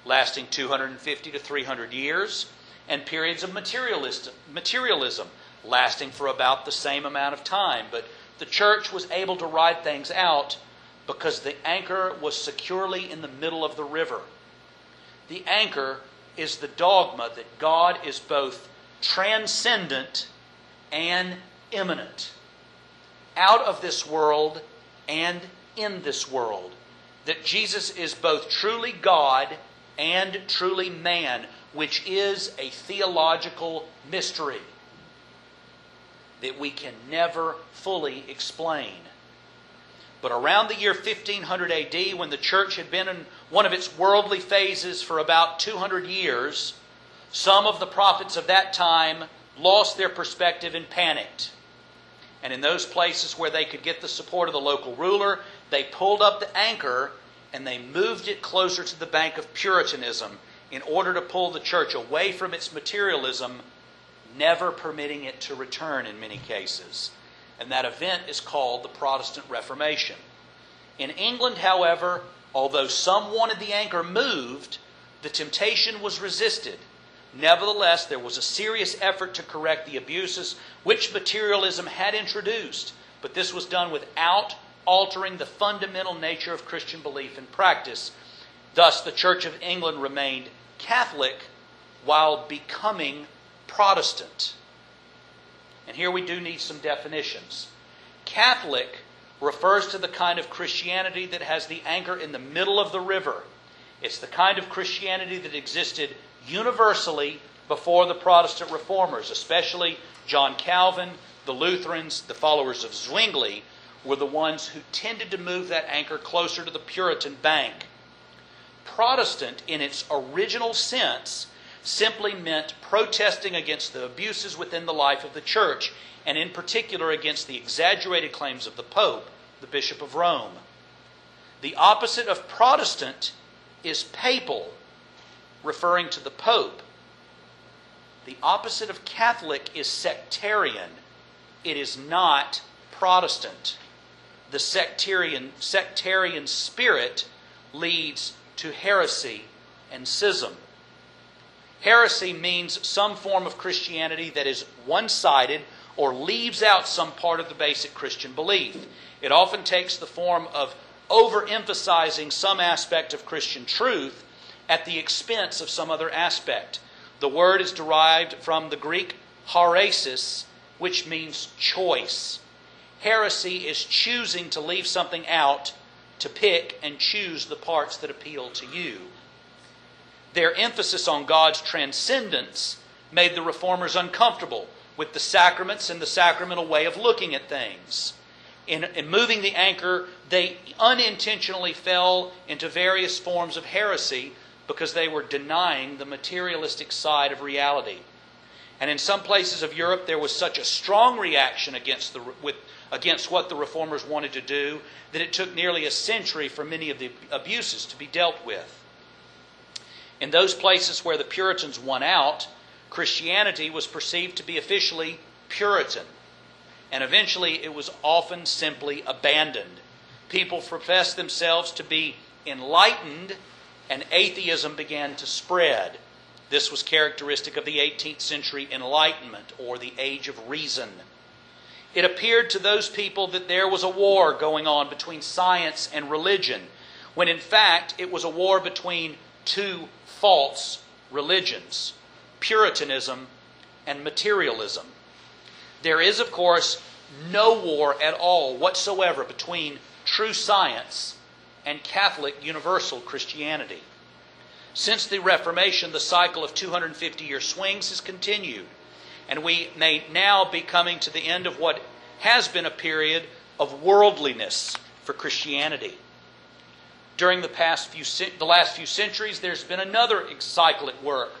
lasting 250 to 300 years, and periods of materialism, lasting for about the same amount of time. But the church was able to ride things out because the anchor was securely in the middle of the river. The anchor is the dogma that God is both transcendent and immanent, out of this world and in this world, that Jesus is both truly God and truly man, which is a theological mystery that we can never fully explain. But around the year 1500 AD, when the church had been in one of its worldly phases for about 200 years, some of the prophets of that time lost their perspective and panicked. And in those places where they could get the support of the local ruler, they pulled up the anchor and they moved it closer to the bank of Puritanism in order to pull the church away from its materialism, never permitting it to return in many cases. And that event is called the Protestant Reformation. In England, however, although some wanted the anchor moved, the temptation was resisted. Nevertheless, there was a serious effort to correct the abuses which materialism had introduced, but this was done without altering the fundamental nature of Christian belief and practice. Thus, the Church of England remained Catholic while becoming Protestant. And here we do need some definitions. Catholic refers to the kind of Christianity that has the anchor in the middle of the river. It's the kind of Christianity that existed universally before the Protestant reformers, especially John Calvin, the Lutherans, the followers of Zwingli, were the ones who tended to move that anchor closer to the Puritan bank. Protestant, in its original sense, simply meant protesting against the abuses within the life of the church, and in particular against the exaggerated claims of the Pope, the Bishop of Rome. The opposite of Protestant is papal, referring to the Pope. The opposite of Catholic is sectarian. It is not Protestant. The sectarian spirit leads to heresy and schism. Heresy means some form of Christianity that is one-sided or leaves out some part of the basic Christian belief. It often takes the form of overemphasizing some aspect of Christian truth at the expense of some other aspect. The word is derived from the Greek haeresis, which means choice. Heresy is choosing to leave something out, to pick and choose the parts that appeal to you. Their emphasis on God's transcendence made the reformers uncomfortable with the sacraments and the sacramental way of looking at things. in moving the anchor, they unintentionally fell into various forms of heresy because they were denying the materialistic side of reality. And in some places of Europe, there was such a strong reaction against what the Reformers wanted to do that it took nearly a century for many of the abuses to be dealt with. In those places where the Puritans won out, Christianity was perceived to be officially Puritan, and eventually it was often simply abandoned. People professed themselves to be enlightened, and atheism began to spread. This was characteristic of the 18th century Enlightenment, or the Age of Reason. It appeared to those people that there was a war going on between science and religion, when in fact it was a war between two false religions, Puritanism and materialism. There is, of course, no war at all whatsoever between true science and Catholic universal Christianity. Since the Reformation, the cycle of 250-year swings has continued, and we may now be coming to the end of what has been a period of worldliness for Christianity. During the last few centuries, there's been another cycle at work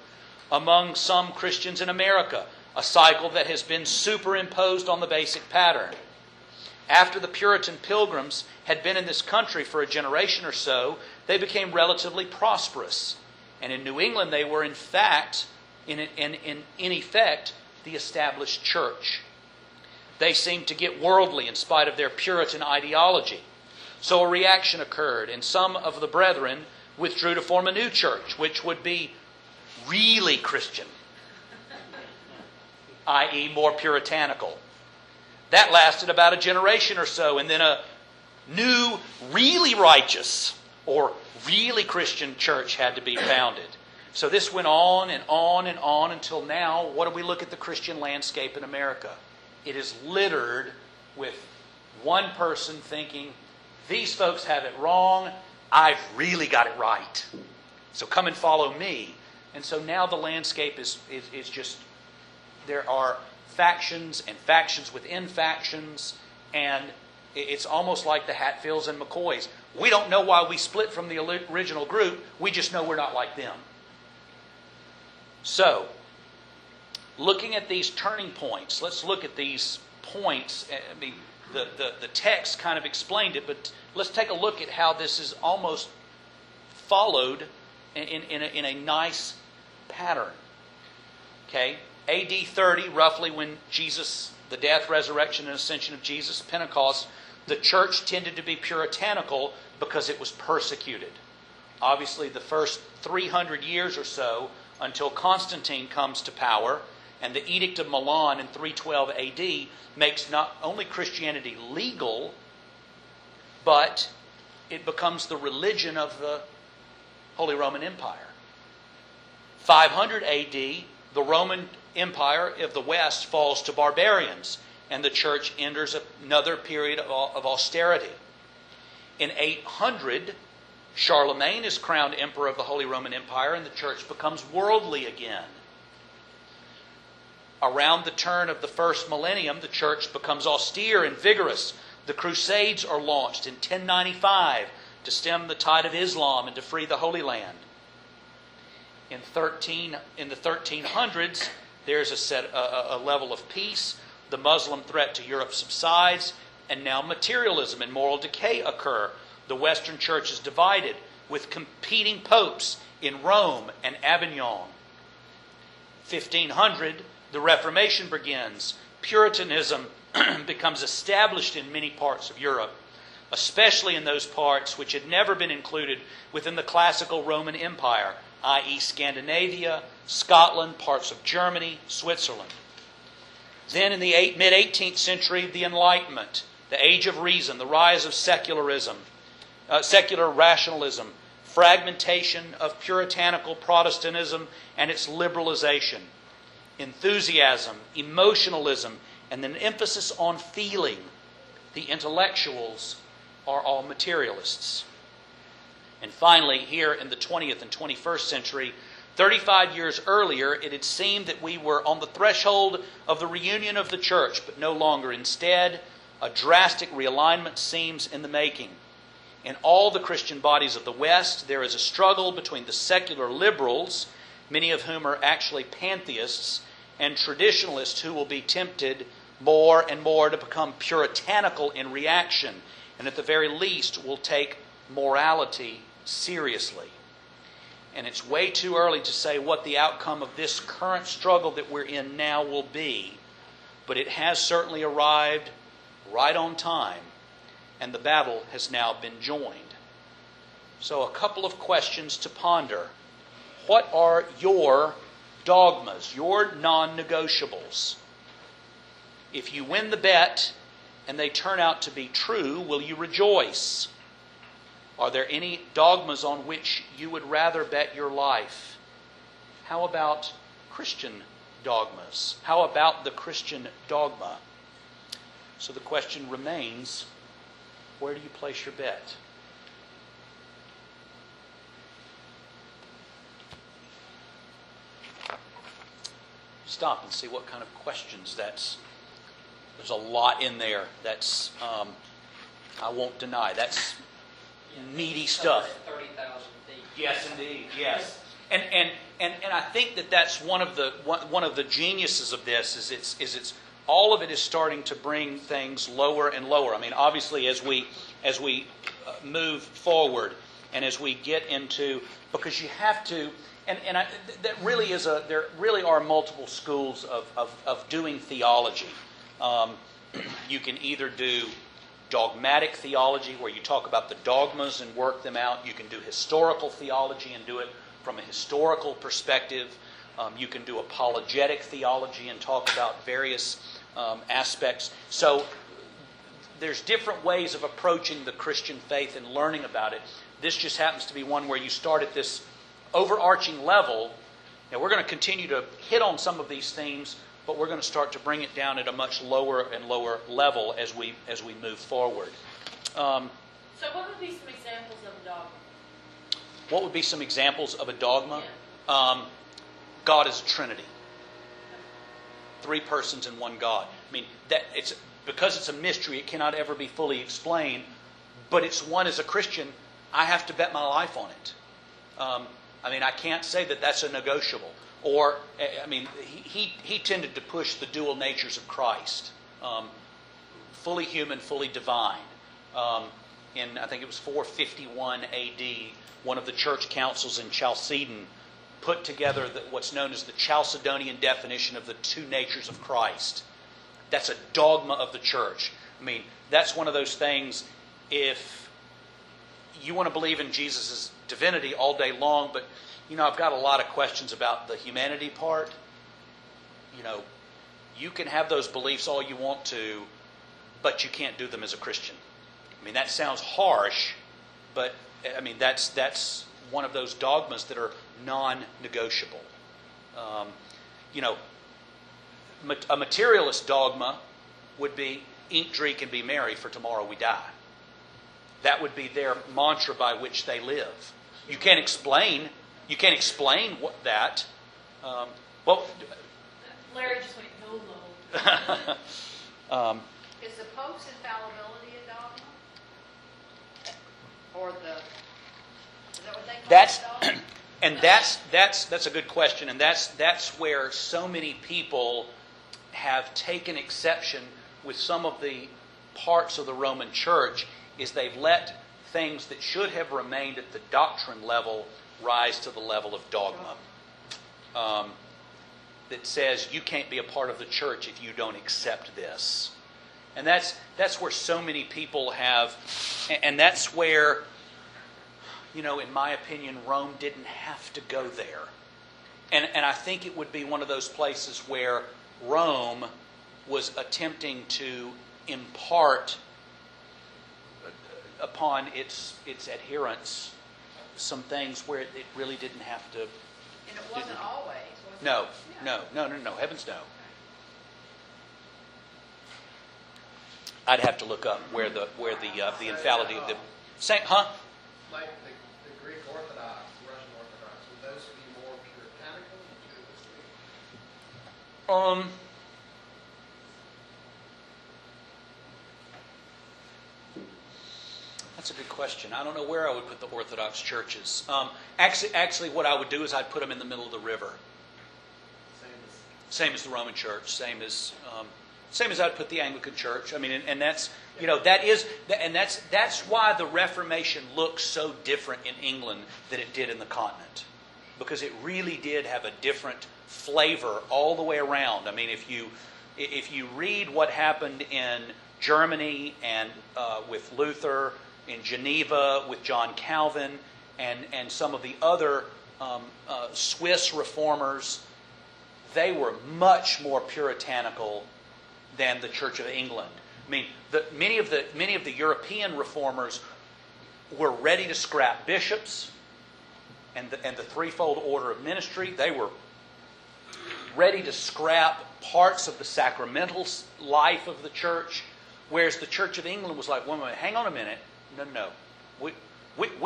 among some Christians in America, a cycle that has been superimposed on the basic pattern. After the Puritan Pilgrims had been in this country for a generation or so, they became relatively prosperous. And in New England, they were in effect, the established church. They seemed to get worldly in spite of their Puritan ideology. So a reaction occurred, and some of the brethren withdrew to form a new church, which would be really Christian, i.e. more puritanical. That lasted about a generation or so, and then a new, really righteous, or really Christian church had to be founded. So this went on and on and on until now. What do we look at the Christian landscape in America? It is littered with one person thinking, these folks have it wrong, I've really got it right. So come and follow me. And so now the landscape is just, there are factions and factions within factions, and it's almost like the Hatfields and McCoys. We don't know why we split from the original group, we just know we're not like them. So, looking at these turning points, let's look at these points. I mean, the text kind of explained it, but let's take a look at how this is almost followed in a nice pattern. Okay? AD 30, roughly when Jesus, the death, resurrection, and ascension of Jesus, Pentecost, the church tended to be puritanical because it was persecuted. Obviously, the first 300 years or so, until Constantine comes to power, and the Edict of Milan in 312 AD makes not only Christianity legal, but it becomes the religion of the Holy Roman Empire. 500 AD, the Roman Empire of the West falls to barbarians, and the church enters another period of austerity. In 800, Charlemagne is crowned emperor of the Holy Roman Empire, and the church becomes worldly again. Around the turn of the first millennium, the church becomes austere and vigorous. The Crusades are launched in 1095 to stem the tide of Islam and to free the Holy Land. In the 1300s, there's a level of peace. The Muslim threat to Europe subsides, and now materialism and moral decay occur. The Western Church is divided, with competing popes in Rome and Avignon. 1500, the Reformation begins. Puritanism becomes established in many parts of Europe, especially in those parts which had never been included within the classical Roman Empire, i.e. Scandinavia, Scotland, parts of Germany, Switzerland. Then in the mid-18th century, the Enlightenment, the Age of Reason, the rise of secularism, secular rationalism, fragmentation of puritanical Protestantism and its liberalization, enthusiasm, emotionalism, and an emphasis on feeling. The intellectuals are all materialists. And finally, here in the 20th and 21st century, 35 years earlier, it had seemed that we were on the threshold of the reunion of the church, but no longer. Instead, A drastic realignment seems in the making. In all the Christian bodies of the West, there is a struggle between the secular liberals, many of whom are actually pantheists, and traditionalists who will be tempted more and more to become puritanical in reaction, and at the very least will take morality seriously. And it's way too early to say what the outcome of this current struggle that we're in now will be, but it has certainly arrived right on time, and the battle has now been joined. So a couple of questions to ponder. What are your dogmas, your non-negotiables? If you win the bet and they turn out to be true, will you rejoice? Are there any dogmas on which you would rather bet your life? How about Christian dogmas? How about the Christian dogma? So the question remains, where do you place your bet? Stop and see what kind of questions that's. There's a lot in there that's, I won't deny, that's meaty stuff. 30,000 feet. Yes, indeed. Yes, and I think that's one of the geniuses of this is it's all of it is starting to bring things lower and lower. I mean, obviously, as we move forward and as we get into, because you have to, that really is there really are multiple schools of doing theology. You can either do dogmatic theology, where you talk about the dogmas and work them out. You can do historical theology and do it from a historical perspective. You can do apologetic theology and talk about various aspects. So there's different ways of approaching the Christian faith and learning about it. This just happens to be one where you start at this overarching level. Now, we're going to continue to hit on some of these themes, but we're going to start to bring it down at a much lower and lower level as we move forward. So what would be some examples of a dogma? What would be some examples of a dogma? Yeah. God is a Trinity. 3 persons in one God. I mean, because it's a mystery, it cannot ever be fully explained, but it's one as a Christian, I have to bet my life on it. I mean, I can't say that that's a negotiable. Or, I mean, he tended to push the dual natures of Christ. Fully human, fully divine. In, I think it was 451 A.D., one of the church councils in Chalcedon put together what's known as the Chalcedonian definition of the 2 natures of Christ. That's a dogma of the church. I mean, that's one of those things, if you want to believe in Jesus' divinity all day long, but I've got a lot of questions about the humanity part. You can have those beliefs all you want to, but you can't do them as a Christian. I mean, that sounds harsh, but I mean, that's one of those dogmas that are non-negotiable. A materialist dogma would be eat, drink, and be merry, for tomorrow we die. That would be their mantra by which they live. You can't explain what that. Larry just went YOLO. Is the Pope's infallibility a dogma? Or is that what they call it, dogma? And that's a good question, and that's where so many people have taken exception with some of the parts of the Roman Church, is they've let things that should have remained at the doctrine level rise to the level of dogma. That says you can't be a part of the church if you don't accept this. And that's where so many people have, and that's where, in my opinion, Rome didn't have to go there. And I think it would be one of those places where Rome was attempting to impart upon its adherents some things where it really didn't have to. And it wasn't always, was it? No, Yeah. no, heavens no. I'd have to look up where the infallibility of the same, huh? Like the Greek Orthodox, Russian Orthodox, would those be more puritanical or materialistic? That's a good question. I don't know where I would put the Orthodox churches. Actually, what I would do is I'd put them in the middle of the river. Same as the Roman Church. Same as I'd put the Anglican Church. I mean, and that's that's why the Reformation looks so different in England than it did in the continent, because it really did have a different flavor all the way around. I mean, if you read what happened in Germany and with Luther, in Geneva with John Calvin, and some of the other Swiss reformers, they were much more puritanical than the Church of England. I mean, many of the European reformers were ready to scrap bishops and the threefold order of ministry. They were ready to scrap parts of the sacramental life of the church, whereas the Church of England was like, wait a minute, hang on a minute. No. We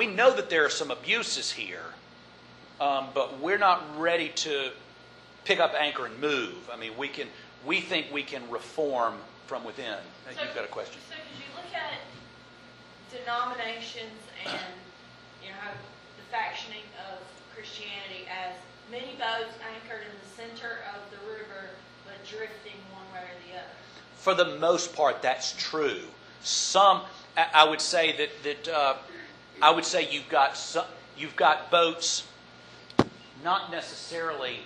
know that there are some abuses here, but we're not ready to pick up anchor and move. I mean, we think we can reform from within. You've got a question. So could you look at denominations and how the factioning of Christianity as many boats anchored in the center of the river, but drifting one way or the other? For the most part, that's true. I would say that you've got boats, not necessarily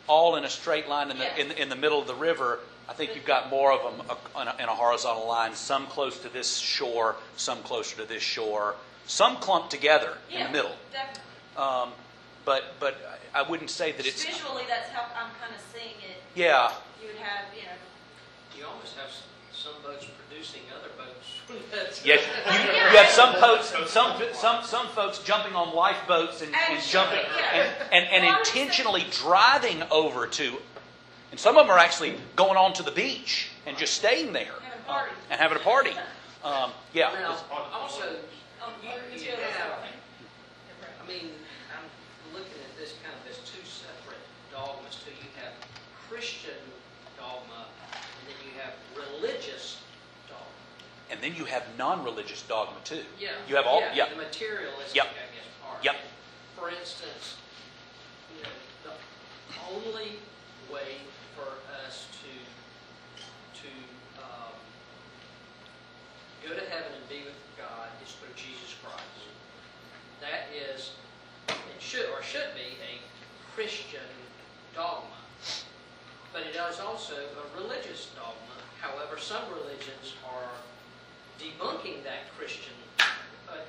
all in a straight line in the middle of the river. I think you've got more of them in a horizontal line. Some close to this shore, some closer to this shore, some clumped together in the middle. Definitely. But I wouldn't say that it's visually. That's how I'm kind of seeing it. Yeah. You would have You almost have some boats producing other boats. Yes, you have some boats, some folks jumping on lifeboats and jumping and intentionally driving over to, and some of them are actually going on to the beach and just staying there and having a party. Yeah. Now, also, you have, I mean, I'm looking at this kind of as two separate dogmas too. You have Christian dogma, and then you have religious dogma. And then you have non-religious dogma too. Yeah. You have all. The materialistic, Yep. I guess, part. Yep. For instance, the only way for us to go to heaven and be with God is through Jesus Christ. That is, it should be a Christian dogma. But it is also a religious dogma. However, some religions are debunking that Christian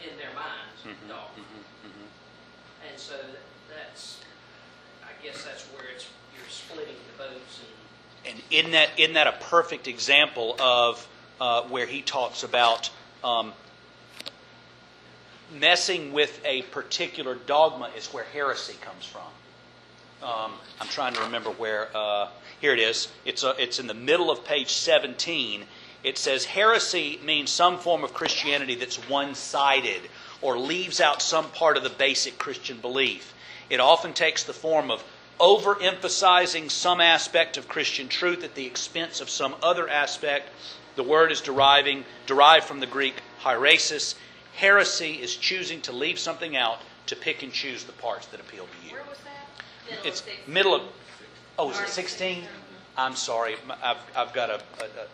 in their minds dogma. And so that's, I guess that's where you're splitting the boats. And isn't that a perfect example of where he talks about messing with a particular dogma is where heresy comes from. I'm trying to remember where. Here it is. It's in the middle of page 17. It says heresy means some form of Christianity that's one-sided or leaves out some part of the basic Christian belief. It often takes the form of overemphasizing some aspect of Christian truth at the expense of some other aspect. The word is derived from the Greek hierasis. Heresy is choosing to leave something out to pick and choose the parts that appeal to you. Where was that? It's middle of. Oh, is it 16? I'm sorry. I've got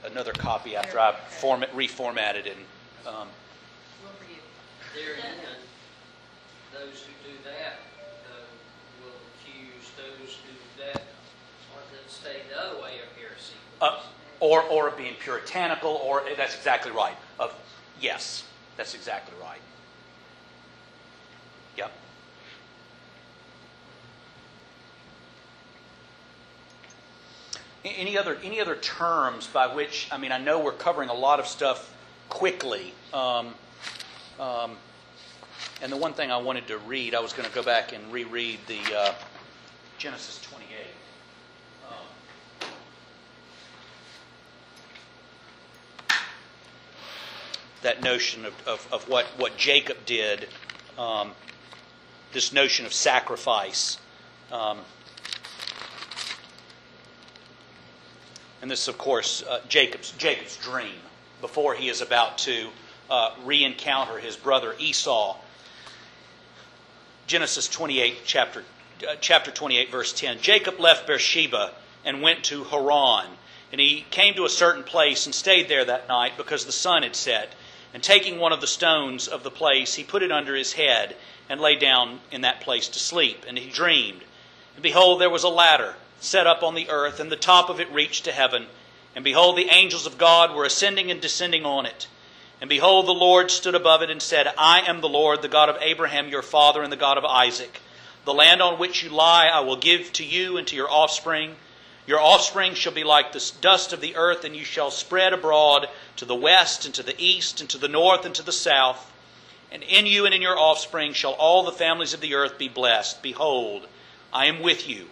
another copy after I've reformatted it. There again, those who do that will accuse those who do that or that stay the other way of heresy. Or of being puritanical, or that's exactly right. Yes, that's exactly right. Yep. Any other terms by which, I mean, I know we're covering a lot of stuff quickly. And the one thing I wanted to read, I was going to go back and reread the Genesis 28. That notion of what Jacob did, this notion of sacrifice. And this, of course, Jacob's dream before he is about to re-encounter his brother Esau. Genesis 28, chapter 28, verse 10. Jacob left Beersheba and went to Haran. And he came to a certain place and stayed there that night because the sun had set. And taking one of the stones of the place, he put it under his head and lay down in that place to sleep. And he dreamed. And behold, there was a ladder set up on the earth, and the top of it reached to heaven. And behold, the angels of God were ascending and descending on it. And behold, the Lord stood above it and said, I am the Lord, the God of Abraham your father, and the God of Isaac. The land on which you lie I will give to you and to your offspring. Your offspring shall be like the dust of the earth, and you shall spread abroad to the west and to the east and to the north and to the south. And in you and in your offspring shall all the families of the earth be blessed. Behold, I am with you,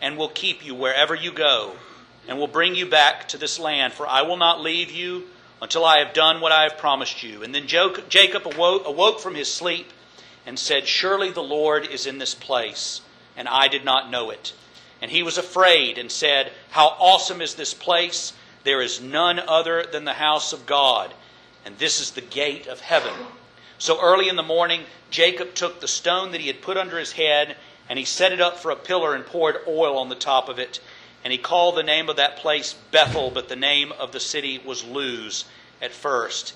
and will keep you wherever you go, and will bring you back to this land, for I will not leave you until I have done what I have promised you. And then Jacob awoke from his sleep and said, Surely the Lord is in this place, and I did not know it. And he was afraid and said, How awesome is this place! There is none other than the house of God, and this is the gate of heaven. So early in the morning, Jacob took the stone that he had put under his head, and he set it up for a pillar and poured oil on the top of it. And he called the name of that place Bethel, but the name of the city was Luz at first.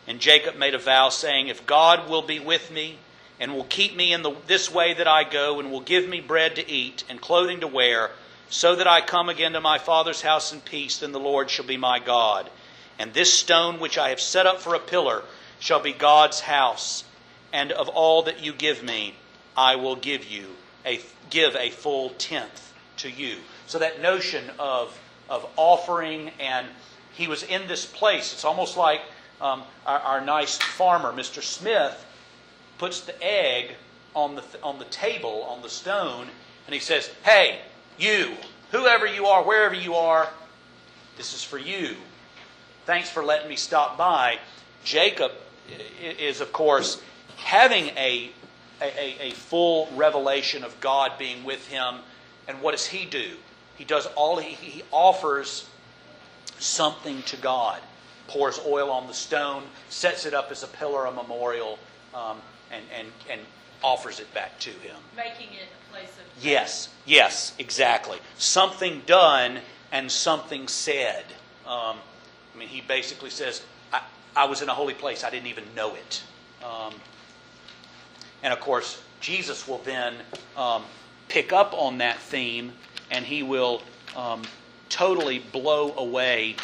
And Jacob made a vow, saying, If God will be with me, and will keep me in this way that I go, and will give me bread to eat and clothing to wear, so that I come again to my father's house in peace, then the Lord shall be my God. And this stone which I have set up for a pillar shall be God's house. And of all that you give me, I will give a full tenth to you. So that notion of offering, and he was in this place. It's almost like our nice farmer, Mr. Smith, puts the egg on the table, on the stone, and he says, Hey, you, whoever you are, wherever you are, this is for you. Thanks for letting me stop by. Jacob is, of course, having a full revelation of God being with him. And what does he do? He offers something to God. Pours oil on the stone, sets it up as a pillar, a memorial, and offers it back to him. Making it a place of... Yes, exactly. Something done and something said. He basically says, I was in a holy place. I didn't even know it. And of course, Jesus will then pick up on that theme, and he will totally blow away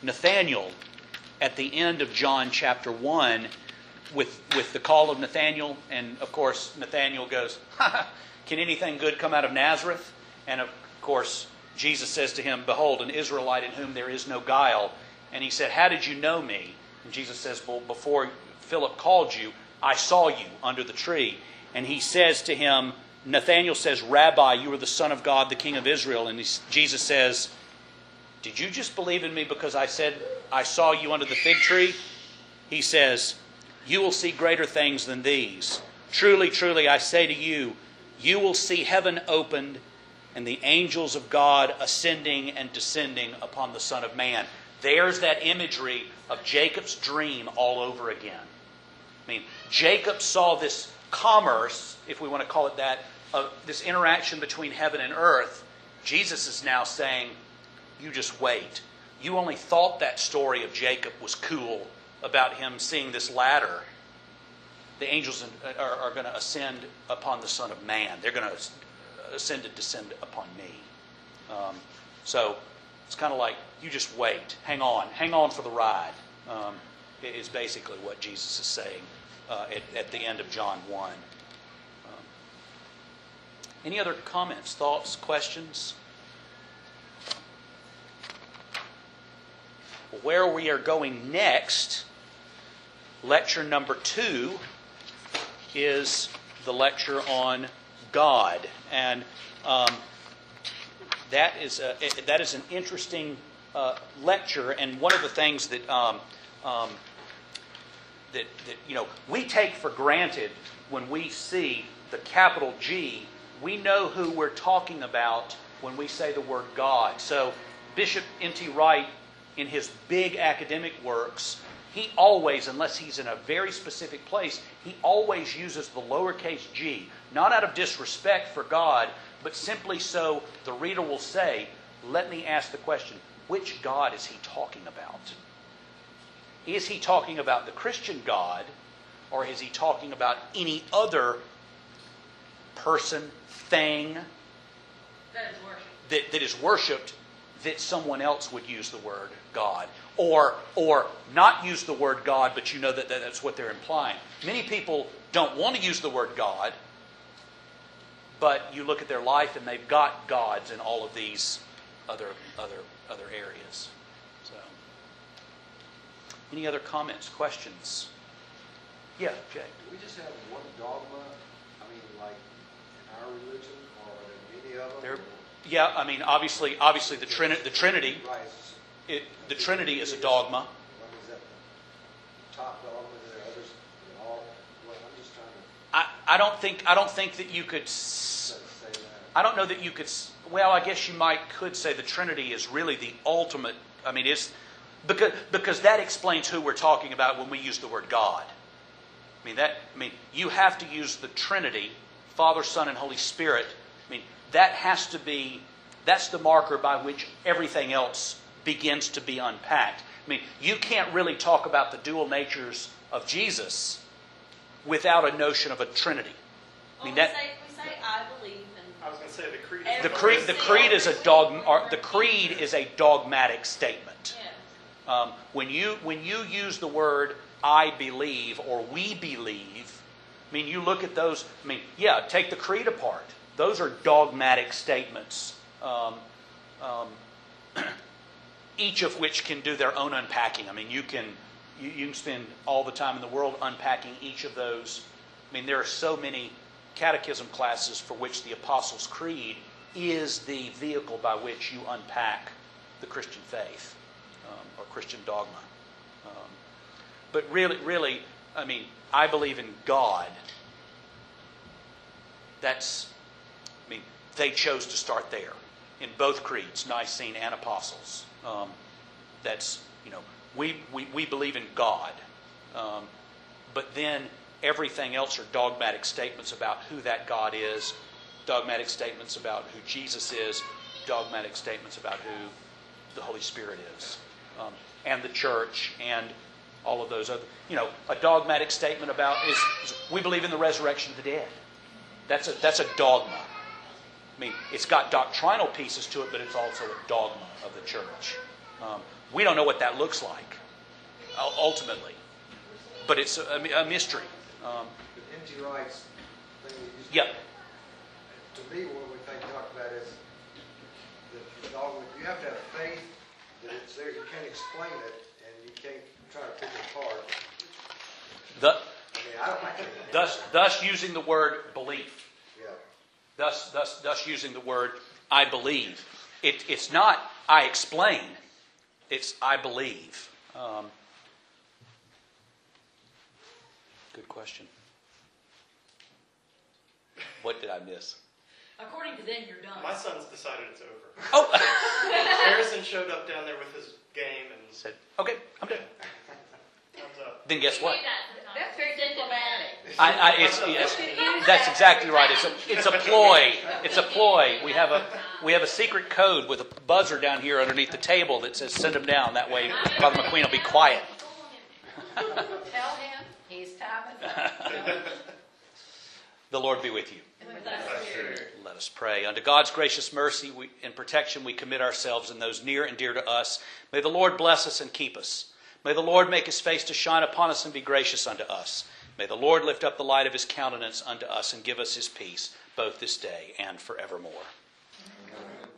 Nathanael at the end of John chapter 1 with the call of Nathanael. And of course, Nathanael goes, Can anything good come out of Nazareth? And of course, Jesus says to him, Behold, an Israelite in whom there is no guile. And he said, How did you know me? And Jesus says, Well, before Philip called you, I saw you under the tree. And he says to him, Nathanael says, Rabbi, you are the Son of God, the King of Israel. And Jesus says, Did you just believe in me because I said I saw you under the fig tree? He says, You will see greater things than these. Truly, truly, I say to you, you will see heaven opened and the angels of God ascending and descending upon the Son of Man. There's that imagery of Jacob's dream all over again. Jacob saw this commerce, if we want to call it that, of this interaction between heaven and earth. Jesus is now saying, you just wait. You only thought that story of Jacob was cool about him seeing this ladder. The angels are going to ascend upon the Son of Man. They're going to ascend and descend upon me. So it's kind of like, you just wait. Hang on for the ride. Is basically what Jesus is saying at the end of John 1. Any other comments, thoughts, questions? Where we are going next, lecture number 2 is the lecture on God, and that is an interesting lecture. And one of the things that we take for granted when we see the capital G, we know who we're talking about when we say the word God. So Bishop N.T. Wright in his big academic works, he always, unless he's in a very specific place, he always uses the lowercase g, not out of disrespect for God, but simply so the reader will say, let me ask the question, which God is he talking about? Is he talking about the Christian God, or is he talking about any other person, thing that is worshipped that someone else would use the word God? Or not use the word God, but you know that that's what they're implying. Many people don't want to use the word God, but you look at their life and they've got gods in all of these other areas. So, any other comments, questions? Yeah, Jay. Do we just have one dogma? I mean, like in our religion, or are there many of them? Yeah, I mean, obviously, the Trinity. Right. The Trinity is a dogma. What is that? The top dogma? Are there others? All? Well, I'm just trying to. I don't think that you could. Say that. I don't know that you could. Well, I guess you could say the Trinity is really the ultimate. I mean, it's because that explains who we're talking about when we use the word God. I mean, you have to use the Trinity, Father, Son, and Holy Spirit. I mean, that has to be. That's the marker by which everything else begins to be unpacked. I mean, you can't really talk about the dual natures of Jesus without a notion of a Trinity. I mean, we say I believe in. I was going to say the creed. The creed is a dogma. The creed is a dogmatic statement. Yeah. When you use the word I believe or we believe, I mean, you look at those. I mean, yeah, take the creed apart. Those are dogmatic statements. Each of which can do their own unpacking. I mean, you can spend all the time in the world unpacking each of those. I mean, there are so many catechism classes for which the Apostles' Creed is the vehicle by which you unpack the Christian faith or Christian dogma. But really, I mean, I believe in God. They chose to start there in both creeds, Nicene and Apostles. We believe in God. But then everything else are dogmatic statements about who that God is, dogmatic statements about who Jesus is, dogmatic statements about who the Holy Spirit is, and the church, and all of those other. A dogmatic statement about is we believe in the resurrection of the dead. That's a dogma. I mean, it's got doctrinal pieces to it, but it's also a dogma of the church. We don't know what that looks like, ultimately. But it's a mystery. But N.T. Wright's thing that Yeah. To me, what we talk about is the dogma. You have to have faith that it's there. You can't explain it, and you can't try to pick it apart. I can't. Thus using the word belief. Yeah. Thus using the word I believe. It's not I explain. It's I believe. Good question. What did I miss? According to them, you're done. My son's decided it's over. Oh! Harrison showed up down there with his game and Said, okay, I'm done. thumbs up. Then guess what? That's very diplomatic. That's exactly right. It's a ploy. It's a ploy. We have a secret code with a buzzer down here underneath the table that says send him down. That way Father McQueen will be quiet. Tell him he's timing. The Lord be with you. With us. Let us pray. Unto God's gracious mercy and protection we commit ourselves and those near and dear to us. May the Lord bless us and keep us. May the Lord make his face to shine upon us and be gracious unto us. May the Lord lift up the light of his countenance unto us and give us his peace, both this day and forevermore. Amen.